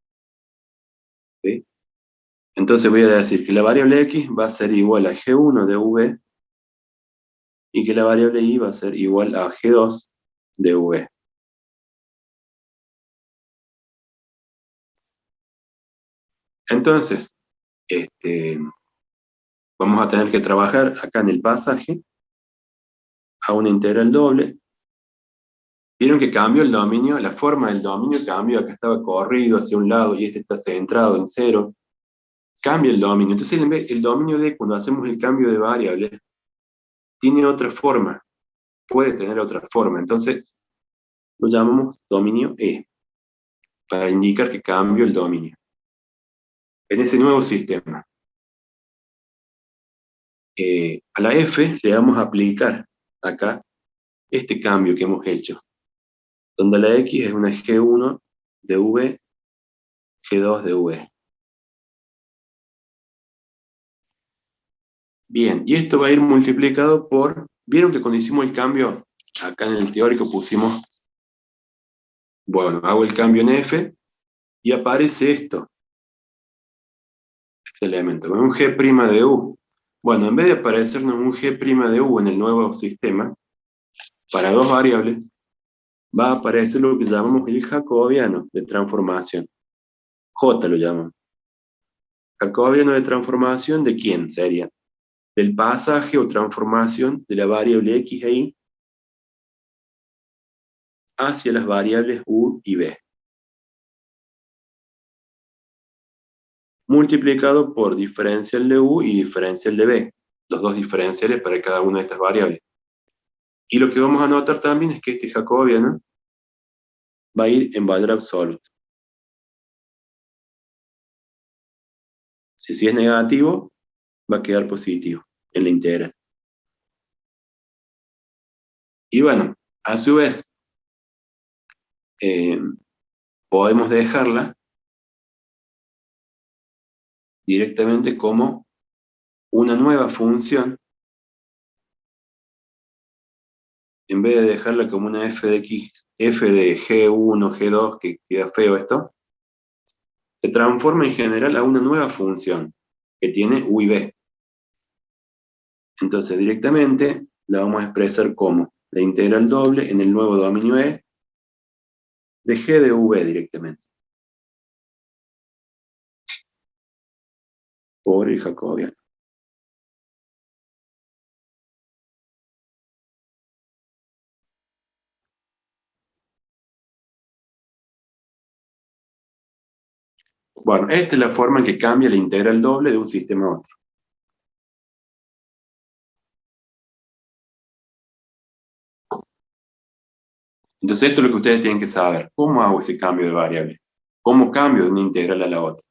¿sí? Entonces voy a decir que la variable x va a ser igual a g1 de v y que la variable y va a ser igual a g2 de v. Entonces, vamos a tener que trabajar acá en el pasaje a una integral doble. Vieron que cambió el dominio, la forma del dominio cambió, acá estaba corrido hacia un lado y este está centrado en 0. Cambia el dominio. Entonces el dominio D, cuando hacemos el cambio de variable, tiene otra forma, puede tener otra forma. Entonces lo llamamos dominio E, para indicar que cambió el dominio. En ese nuevo sistema, a la F le vamos a aplicar acá este cambio que hemos hecho, donde la X es una G1 de V, G2 de V. Bien, y esto va a ir multiplicado por, vieron que cuando hicimos el cambio, acá en el teórico pusimos, bueno, hago el cambio en F, y aparece esto, este elemento, un G' de U. Bueno, en vez de aparecernos un G' de U en el nuevo sistema, para dos variables, va a aparecer lo que llamamos el jacobiano de transformación. J lo llamamos. Jacobiano de transformación, ¿de quién sería? Del pasaje o transformación de la variable x e y hacia las variables u y b, multiplicado por diferencial de u y diferencial de b, los dos diferenciales para cada una de estas variables. Y lo que vamos a notar también es que este jacobiano va a ir en valor absoluto. Si es negativo, va a quedar positivo en la integral. Y bueno, a su vez, eh, podemos dejarla directamente como una nueva función, en vez de dejarla como una f de x, f de g1, g2, que queda feo esto, se transforma en general a una nueva función que tiene u y b. Entonces directamente la vamos a expresar como la integral doble en el nuevo dominio E de g de v directamente, por el jacobiano. Bueno, esta es la forma en que cambia la integral doble de un sistema a otro. Entonces esto es lo que ustedes tienen que saber. ¿Cómo hago ese cambio de variable? ¿Cómo cambio de una integral a la otra?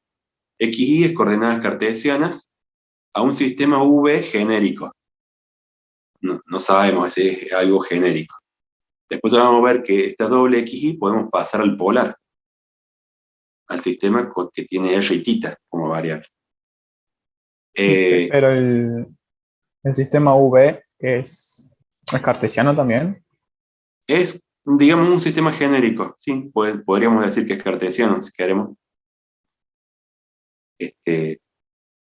XY es coordenadas cartesianas a un sistema V genérico. No sabemos si es algo genérico. Después vamos a ver que esta doble XY podemos pasar al polar, al sistema que tiene R y θ como variable. Pero el sistema V es cartesiano también. Es, digamos, un sistema genérico, sí, podríamos decir que es cartesiano, si queremos.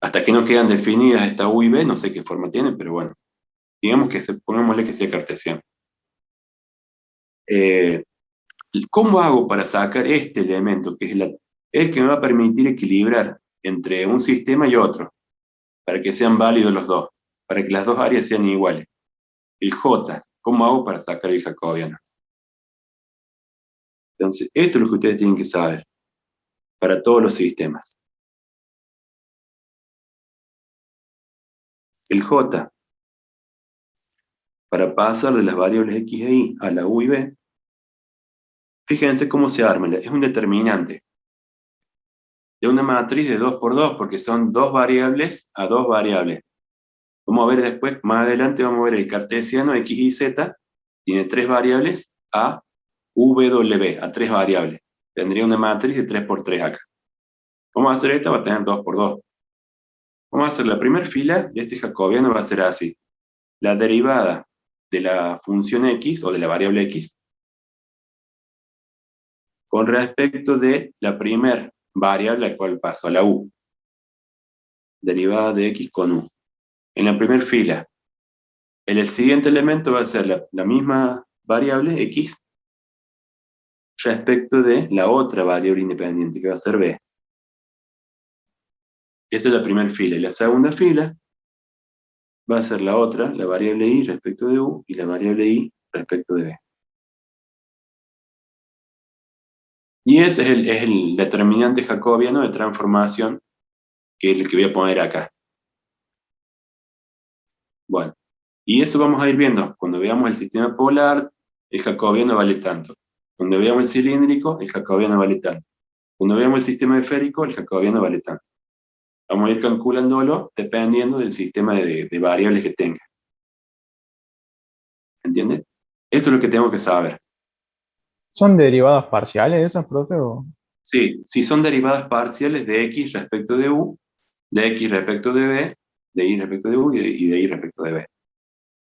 Hasta que no quedan definidas esta U y B, no sé qué forma tiene, pero bueno, digamos que pongámosle que sea cartesiano. ¿Cómo hago para sacar este elemento, que es el que me va a permitir equilibrar entre un sistema y otro, para que sean válidos los dos, para que las dos áreas sean iguales? El J, ¿cómo hago para sacar el jacobiano? Entonces, esto es lo que ustedes tienen que saber para todos los sistemas. El J, para pasar de las variables X e Y a la U y B, fíjense cómo se arma, es un determinante de una matriz de 2 por 2, porque son dos variables a dos variables. Vamos a ver después, más adelante vamos a ver el cartesiano X y Z, tiene tres variables a W, a tres variables. Tendría una matriz de 3 por 3 acá. Vamos a hacer esta, va a tener 2 por 2. Vamos a hacer la primera fila de este jacobiano, va a ser así. La derivada de la función X, o de la variable X, con respecto de la primera variable al cual paso, a la U. Derivada de X con U. En la primera fila, el siguiente elemento va a ser la misma variable X respecto de la otra variable independiente, que va a ser B. Esa es la primera fila. Y la segunda fila va a ser la otra, la variable Y respecto de U, y la variable Y respecto de B. Y ese es el determinante jacobiano de transformación, que es el que voy a poner acá. Bueno, y eso vamos a ir viendo. Cuando veamos el sistema polar, el jacobiano vale tanto. Cuando veamos el cilíndrico, el jacobiano vale tanto. Cuando veamos el sistema esférico, el jacobiano vale tanto. Vamos a ir calculándolo dependiendo del sistema de variables que tenga. ¿Entiendes? Esto es lo que tengo que saber. ¿Son derivadas parciales esas, profe? Sí, si son derivadas parciales de X respecto de U, de X respecto de B, de Y respecto de U y de Y respecto de B.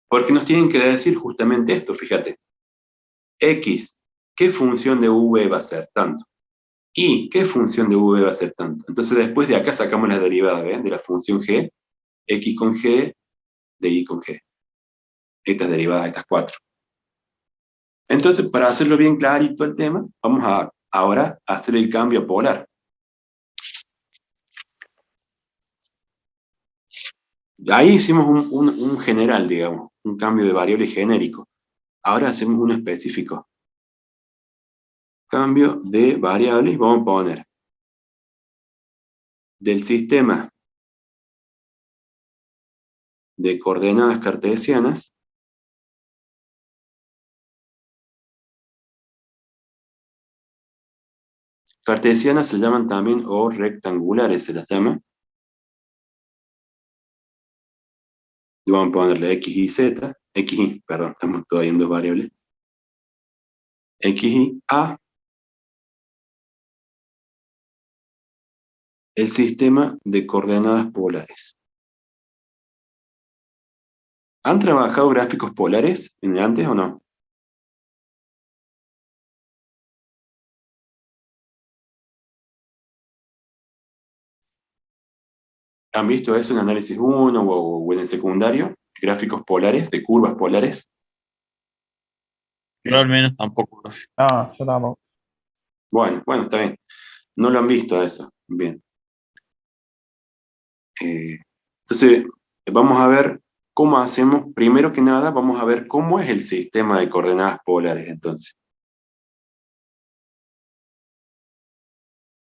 Porque nos tienen que decir justamente esto, fíjate. X, ¿qué función de V va a ser tanto? Y, ¿qué función de V va a ser tanto? Entonces después de acá sacamos las derivadas, ¿ven? De la función G, X con G, de Y con G. Estas derivadas, estas cuatro. Entonces, para hacerlo bien clarito el tema, vamos a ahora hacer el cambio a polar. Ahí hicimos un general, digamos, un cambio de variable genérico. Ahora hacemos uno específico. Cambio de variable, y vamos a poner del sistema de coordenadas cartesianas, cartesianas se llaman también, o rectangulares se las llama. Y vamos a ponerle X y Z, XY, perdón, estamos todavía en dos variables. XY a el sistema de coordenadas polares. ¿Han trabajado gráficos polares antes o no? ¿Han visto eso en análisis 1 o en el secundario? Gráficos polares, de curvas polares. Yo al menos tampoco, profe. No, yo tampoco. Bueno, está bien. No lo han visto a eso. Bien. Entonces, vamos a ver cómo hacemos. Primero que nada, vamos a ver cómo es el sistema de coordenadas polares, entonces.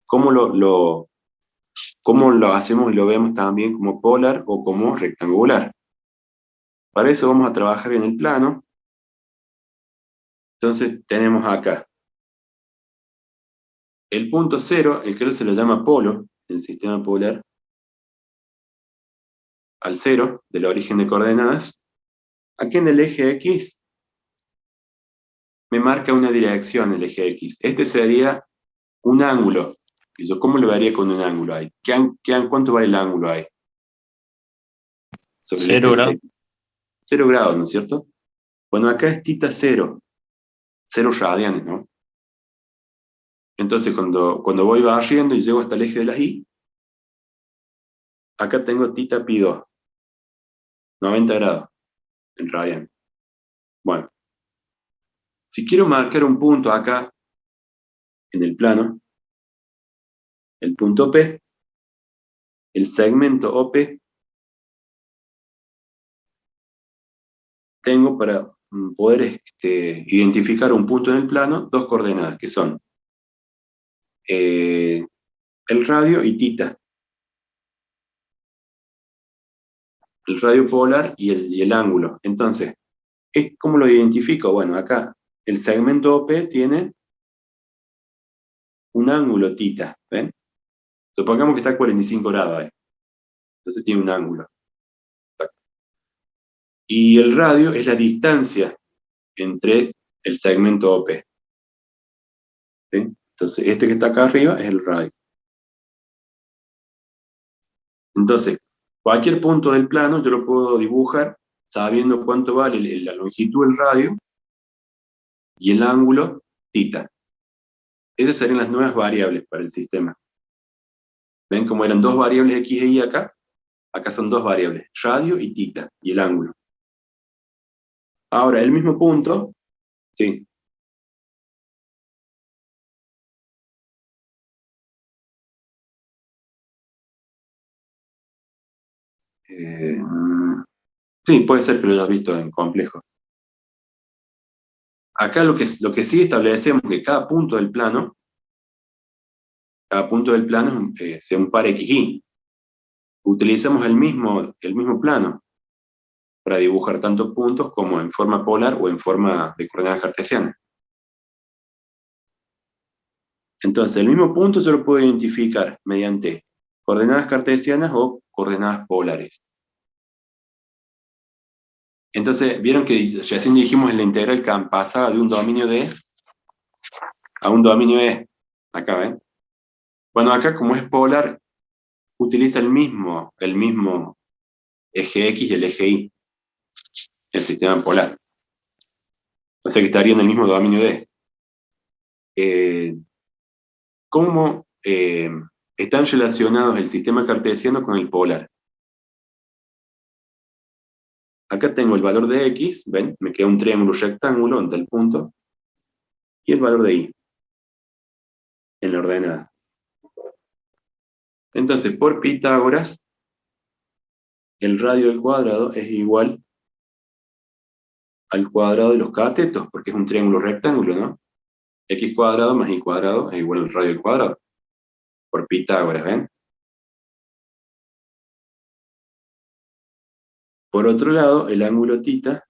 ¿Cómo cómo lo hacemos y lo vemos también como polar o como rectangular? Para eso vamos a trabajar en el plano. Entonces tenemos acá el punto 0, el que se lo llama polo, en el sistema polar, al 0 del origen de coordenadas. Aquí en el eje X me marca una dirección el eje X. Este sería un ángulo. ¿Y yo cómo lo vería con un ángulo ahí? ¿Cuánto vale el ángulo ahí? Sobre el eje 0 grados. X. 0 grados, ¿no es cierto? Bueno, acá es θ 0. 0 radianes, ¿no? Entonces, cuando voy barriendo y llego hasta el eje de las Y, acá tengo θ pi 2. 90 grados en radianes. Bueno, si quiero marcar un punto acá, en el plano, el punto P, el segmento OP, tengo para poder identificar un punto en el plano, dos coordenadas, que son el radio y θ. El radio polar y el ángulo. Entonces, ¿cómo lo identifico? Bueno, acá el segmento OP tiene un ángulo θ, ¿ven? Supongamos que está a 45 grados ahí. Entonces tiene un ángulo. Y el radio es la distancia entre el segmento OP. ¿Sí? Entonces, este que está acá arriba es el radio. Entonces, cualquier punto del plano yo lo puedo dibujar sabiendo cuánto vale la longitud del radio y el ángulo θ. Esas serían las nuevas variables para el sistema. ¿Ven cómo eran dos variables X e Y acá? Acá son dos variables, radio y θ, y el ángulo. Ahora, el mismo punto, sí. Sí, puede ser que lo hayas visto en complejo. Acá lo que sí establecemos que cada punto del plano sea un par XY. Utilizamos el mismo plano para dibujar tanto puntos como en forma polar o en forma de coordenadas cartesianas. Entonces, el mismo punto yo lo puedo identificar mediante coordenadas cartesianas o coordenadas polares. Entonces, vieron que recién dijimos en la integral que pasaba de un dominio D a un dominio E. Acá, ¿ven? Bueno, acá como es polar, utiliza el mismo eje X y el eje Y, el sistema polar. O sea que estaría en el mismo dominio D. ¿Cómo están relacionados el sistema cartesiano con el polar? Acá tengo el valor de X, ¿ven? Me queda un triángulo rectángulo en tal punto, y el valor de Y, en la ordenada. Entonces, por Pitágoras, el radio del cuadrado es igual al cuadrado de los catetos, porque es un triángulo rectángulo, ¿no? X cuadrado más Y cuadrado es igual al radio del cuadrado. Por Pitágoras, ¿ven? Por otro lado, el ángulo θ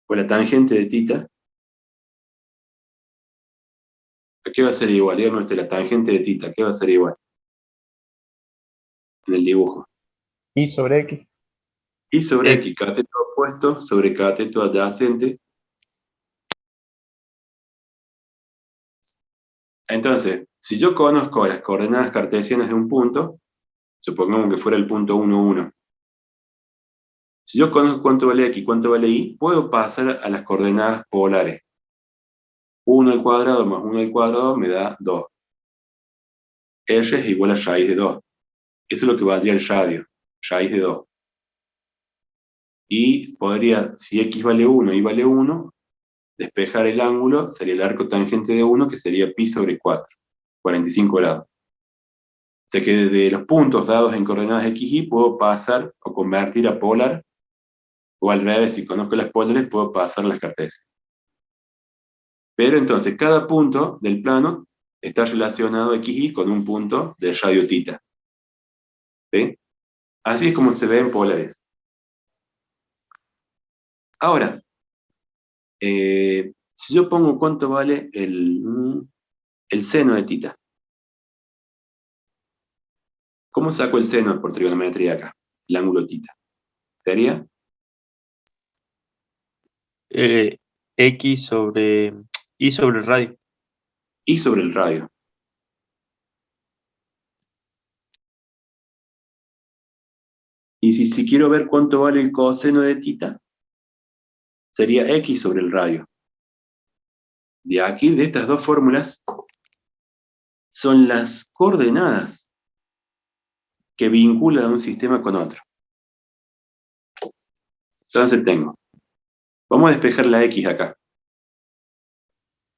o la tangente de θ, ¿a qué va a ser igual? Dígame usted, la tangente de θ, ¿a qué va a ser igual? En el dibujo. Y sobre X. Y sobre X, cateto opuesto sobre cateto adyacente. Entonces, si yo conozco las coordenadas cartesianas de un punto, supongamos que fuera el punto 1, 1. Si yo conozco cuánto vale X y cuánto vale Y, puedo pasar a las coordenadas polares. 1 al cuadrado más 1 al cuadrado me da 2. R es igual a raíz de 2. Eso es lo que valdría el radio, raíz de 2. Y podría, si X vale 1 y Y vale 1, despejar el ángulo, sería el arco tangente de 1, que sería pi sobre 4, 45 grados. O sea que de los puntos dados en coordenadas X y puedo pasar o convertir a polar, o al revés, si conozco las polares, puedo pasar a las cartesianas. Pero entonces, cada punto del plano está relacionado XY con un punto del radio θ. ¿Sí? Así es como se ve en polares. Ahora, si yo pongo cuánto vale el seno de tita. ¿Cómo saco el seno por trigonometría acá? El ángulo tita. ¿Sería? X sobre Y sobre el radio. Y sobre el radio. Y si quiero ver cuánto vale el coseno de tita, sería X sobre el radio. De aquí, de estas dos fórmulas, son las coordenadas que vinculan un sistema con otro. Entonces tengo, vamos a despejar la X acá.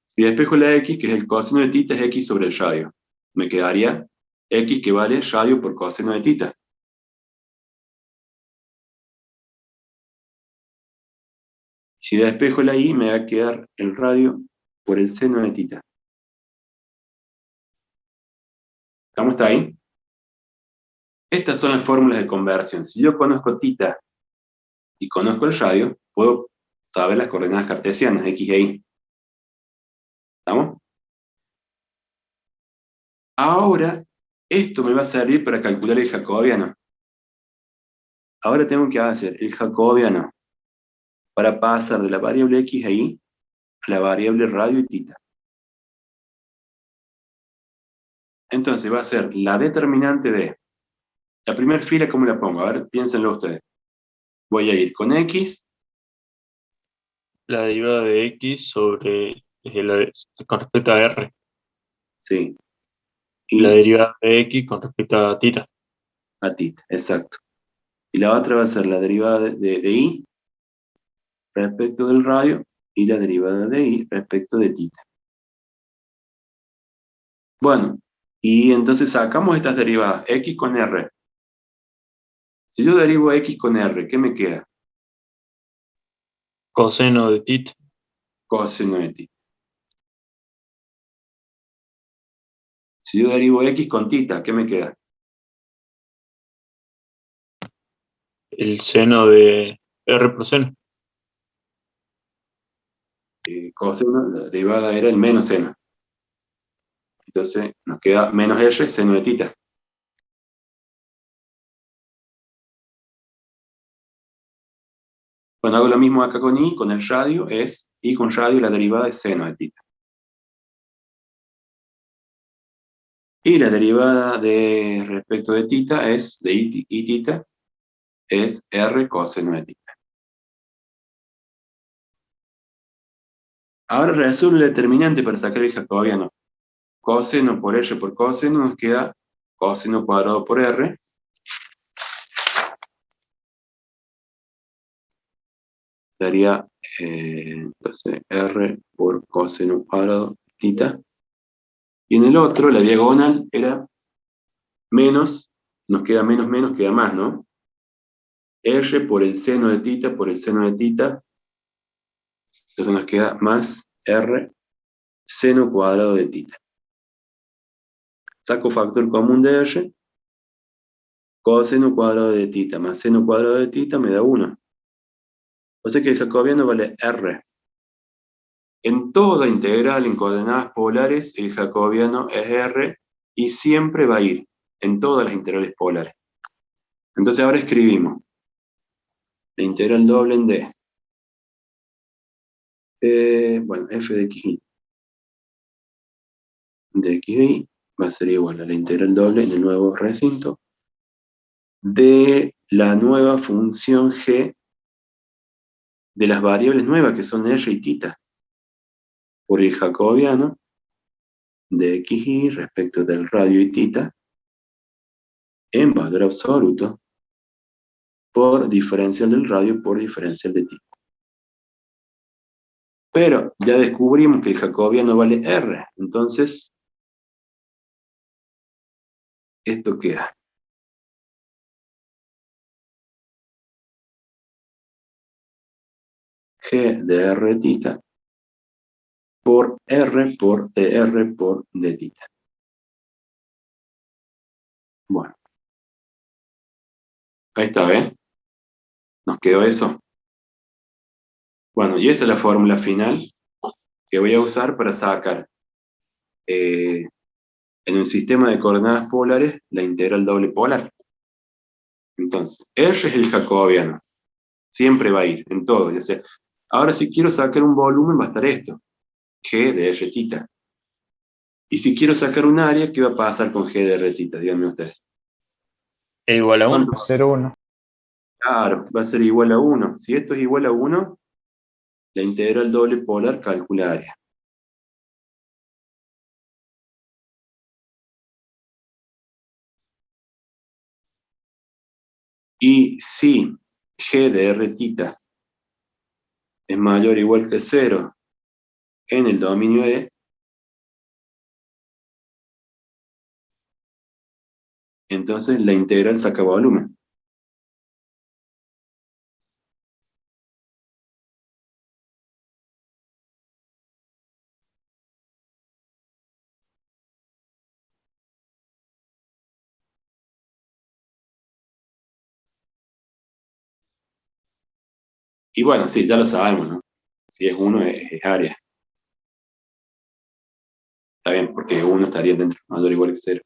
Si despejo la X, que es el coseno de tita, es X sobre el radio. Me quedaría X que vale radio por coseno de tita. Si despejo la Y, me va a quedar el radio por el seno de tita. ¿Estamos hasta ahí? Estas son las fórmulas de conversión. Si yo conozco tita y conozco el radio, puedo saber las coordenadas cartesianas, X e Y. ¿Estamos? Ahora, esto me va a servir para calcular el jacobiano. Ahora tengo que hacer el jacobiano para pasar de la variable X e Y a la variable radio y tita. Entonces va a ser la determinante de la primera fila, ¿cómo la pongo? A ver, piénsenlo ustedes. Voy a ir con X, La derivada de X sobre con respecto a R. sí, Y la y derivada de X con respecto a tita. a tita, exacto. Y la otra va a ser la derivada de Y respecto del radio y la derivada de Y respecto de tita. Bueno, y entonces sacamos estas derivadas, X con R. Si yo derivo X con R, ¿qué me queda? Coseno de tita. Coseno de tita. Si yo derivo X con tita, ¿qué me queda? El seno de R por seno. Coseno, la derivada era el menos seno. Entonces nos queda menos R, seno de tita. Cuando hago lo mismo acá con Y, con el radio, es Y con radio la derivada es seno de tita. Y la derivada de respecto de tita es, de y tita, es R coseno de tita. Ahora resuelvo el determinante para sacar el jacobiano. Coseno por R por coseno nos queda coseno cuadrado por R. Daría entonces R por coseno cuadrado de tita. Y en el otro, la diagonal era menos, nos queda menos, menos, queda más, ¿no? R por el seno de tita por el seno de tita. Entonces nos queda más R seno cuadrado de tita. Saco factor común de R. Coseno cuadrado de tita más seno cuadrado de tita me da 1. O sea que el jacobiano vale R. En toda integral en coordenadas polares, el jacobiano es R y siempre va a ir en todas las integrales polares. Entonces ahora escribimos la integral doble en D. Bueno, f de xy de xy va a ser igual a la integral doble en el nuevo recinto de la nueva función g de las variables nuevas que son r y tita por el jacobiano de xy respecto del radio y tita en valor absoluto por diferencial del radio por diferencial de tita. Pero ya descubrimos que el jacobiano vale R, entonces esto queda. G de R tita por R por DR por D tita. Bueno, ahí está, ¿ven? Nos quedó eso. Bueno, y esa es la fórmula final que voy a usar para sacar en un sistema de coordenadas polares la integral doble polar. Entonces, R es el jacobiano. Siempre va a ir, en todo. Ya sea, ahora si quiero sacar un volumen va a estar esto, G de R tita. Y si quiero sacar un área, ¿qué va a pasar con G de R tita? Díganme ustedes. E igual a 1. ¿Cuánto? 0,1. Claro, va a ser igual a 1. Si esto es igual a 1, la integral doble polar calcula área. Y si G de R tita es mayor o igual que 0 en el dominio E, entonces la integral saca volumen. Y bueno, sí, ya lo sabemos, ¿no? Si es 1 es área. Está bien, porque 1 estaría dentro, mayor o igual que 0.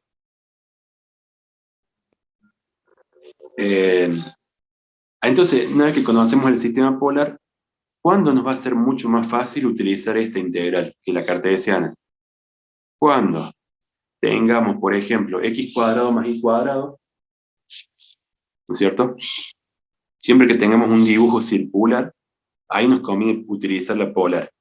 Entonces, una vez que conocemos el sistema polar, ¿cuándo nos va a ser mucho más fácil utilizar esta integral que la cartesiana? Cuando tengamos, por ejemplo, x cuadrado más y cuadrado, ¿no es cierto? Siempre que tengamos un dibujo circular, ahí nos conviene utilizar la polar.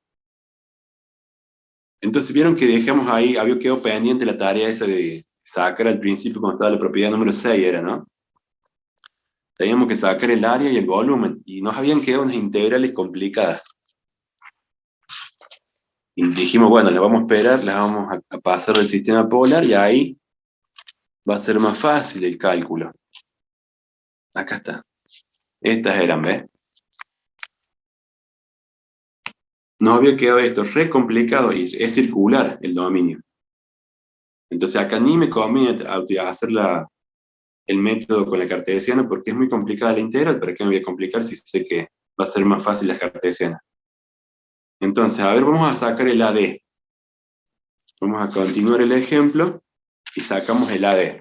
Entonces, vieron que dejamos ahí, había quedado pendiente la tarea esa de sacar al principio cuando estaba la propiedad número 6, era, ¿no? Teníamos que sacar el área y el volumen, y nos habían quedado unas integrales complicadas. Y dijimos, bueno, las vamos a esperar, las vamos a pasar del sistema polar, y ahí va a ser más fácil el cálculo. Acá está. Estas eran, ¿ves? Nos había quedado esto re complicado y es circular el dominio. Entonces acá ni me conviene hacer el método con la cartesiana porque es muy complicada la integral. ¿Para qué me voy a complicar si sé que va a ser más fácil la cartesiana? Entonces, a ver, vamos a sacar el AD. Vamos a continuar el ejemplo y sacamos el AD.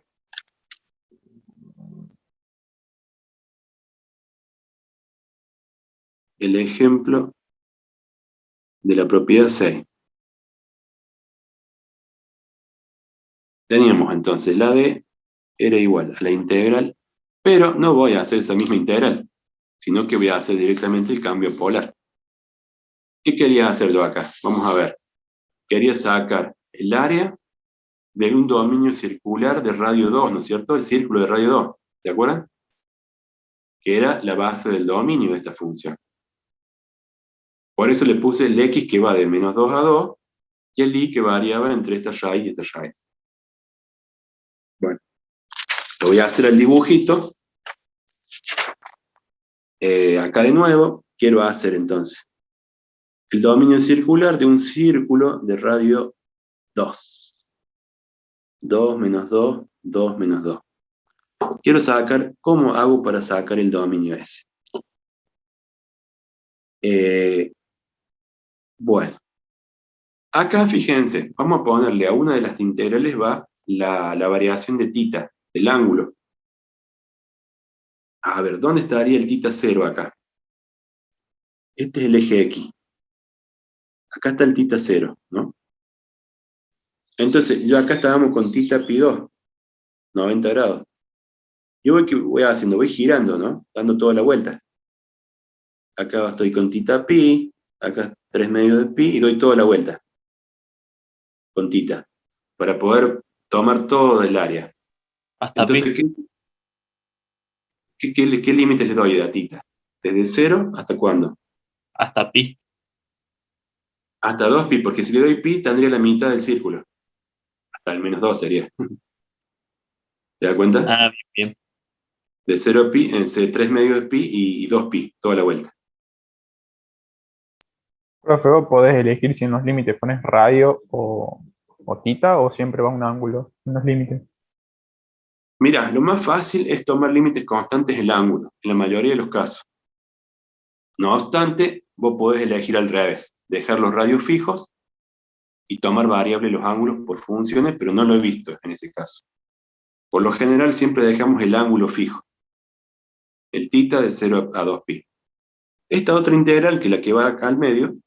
El ejemplo de la propiedad 6. Teníamos entonces la AD era igual a la integral, pero no voy a hacer esa misma integral, sino que voy a hacer directamente el cambio polar. ¿Qué quería hacer yo acá? Vamos a ver. Quería sacar el área de un dominio circular de radio 2, ¿no es cierto? El círculo de radio 2, ¿se acuerdan? Que era la base del dominio de esta función. Por eso le puse el x que va de menos 2 a 2 y el y que variaba entre esta raíz y esta raíz. Bueno, lo voy a hacer al dibujito. Acá de nuevo, quiero hacer entonces el dominio circular de un círculo de radio 2. 2 menos 2, 2 menos 2. Quiero sacar, ¿cómo hago para sacar el dominio ese? Bueno, acá fíjense, vamos a ponerle a una de las integrales va la variación de tita, el ángulo. A ver, ¿dónde estaría el tita 0 acá? Este es el eje X. Acá está el tita 0, ¿no? Entonces, yo acá estábamos con tita pi 2, 90 grados. Yo voy haciendo, voy girando, ¿no? Dando toda la vuelta. Acá estoy con tita pi, acá 3 medios de pi, y doy toda la vuelta. Con tita. Para poder tomar todo el área. Hasta Entonces, pi. ¿qué límites le doy a tita? ¿Desde 0 hasta cuándo? Hasta pi. Hasta 2 pi, porque si le doy pi, tendría la mitad del círculo. Hasta el menos 2 sería. ¿Te das cuenta? Ah, bien, bien. De 0 a pi, 3 medios de pi y 2 pi, toda la vuelta. Profe, vos podés elegir si en los límites pones radio o tita o siempre va un ángulo en los límites. Mira, lo más fácil es tomar límites constantes el ángulo, en la mayoría de los casos. No obstante, vos podés elegir al revés, dejar los radios fijos y tomar variable los ángulos por funciones, pero no lo he visto en ese caso. Por lo general siempre dejamos el ángulo fijo, el θ de 0 a 2pi. Esta otra integral, que es la que va acá al medio,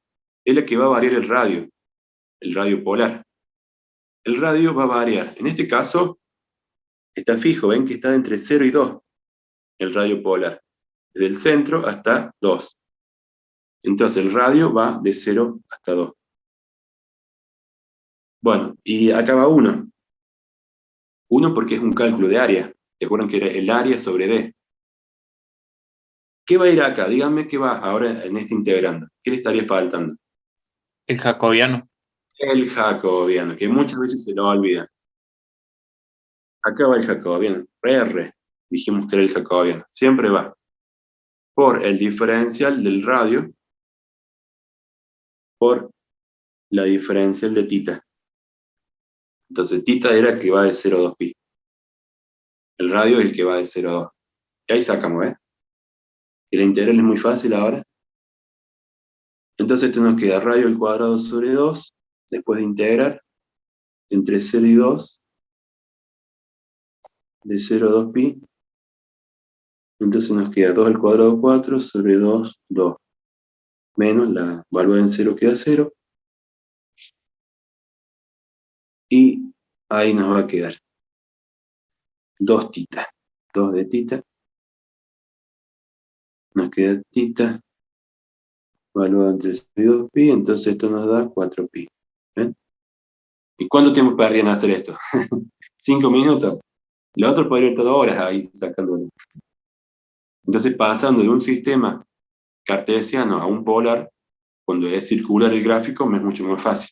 es la que va a variar el radio polar. El radio va a variar. En este caso, está fijo, ven que está entre 0 y 2, el radio polar. Desde el centro hasta 2. Entonces el radio va de 0 hasta 2. Bueno, y acá va 1. 1 porque es un cálculo de área. ¿Se acuerdan que era el área sobre D? ¿Qué va a ir acá? Díganme qué va ahora en este integrando. ¿Qué le estaría faltando? El jacobiano. El jacobiano, que muchas veces se lo olvida. Acá va el jacobiano. R. Dijimos que era el jacobiano. Siempre va por el diferencial del radio por la diferencial de θ. Entonces θ era que va de 0 a 2pi. El radio es el que va de 0 a 2. Y ahí sacamos, ¿eh? Y la integral es muy fácil ahora. Entonces esto nos queda radio al cuadrado sobre 2, después de integrar, entre 0 y 2, de 0 a 2pi. Entonces nos queda 2 al cuadrado 4 sobre 2, 2. Menos la valor en 0 queda 0. Y ahí nos va a quedar 2 θ. 2 de θ. Nos queda θ. Valor entre 0 y 2pi. Entonces esto nos da 4pi. ¿Ven? ¿Y cuánto tiempo perdí en hacer esto? 5 minutos. Lo otro podría estar 2 horas ahí sacándolo. Entonces, pasando de un sistema cartesiano a un polar, cuando es circular el gráfico, me es mucho más fácil.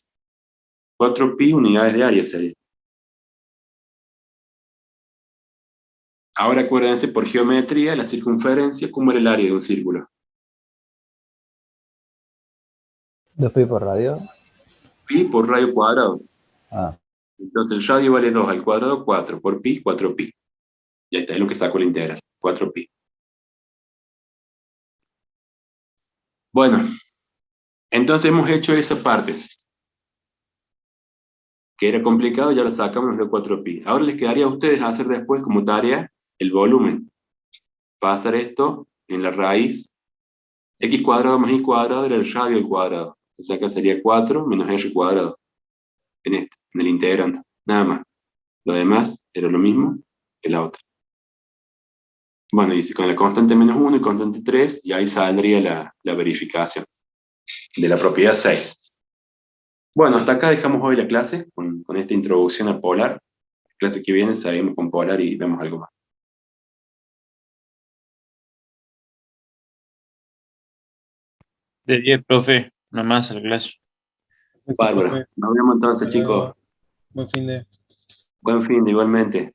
4pi unidades de área sería. Ahora acuérdense, por geometría, la circunferencia, ¿cómo era el área de un círculo? 2pi por radio. Pi por radio cuadrado. Ah, Entonces el radio vale 2 al cuadrado, 4. Por pi, 4pi. Y ahí está, es lo que saco la integral, 4pi. Bueno, entonces hemos hecho esa parte. Que era complicado, ya lo sacamos de 4pi. Ahora les quedaría a ustedes hacer después como tarea el volumen. Pasar esto en la raíz. X cuadrado más y cuadrado era el radio al cuadrado. Entonces acá sería 4 menos r cuadrado. En el integrando. Nada más. Lo demás era lo mismo que la otra. Bueno, y con la constante menos 1 y constante 3, y ahí saldría la verificación de la propiedad 6. Bueno, hasta acá dejamos hoy la clase, con esta introducción a Polar. La clase que viene seguimos con Polar y vemos algo más. De 10, profe. Nada más a la clase. Bárbaro. Nos vemos entonces, chicos. Buen fin de. Buen fin de igualmente.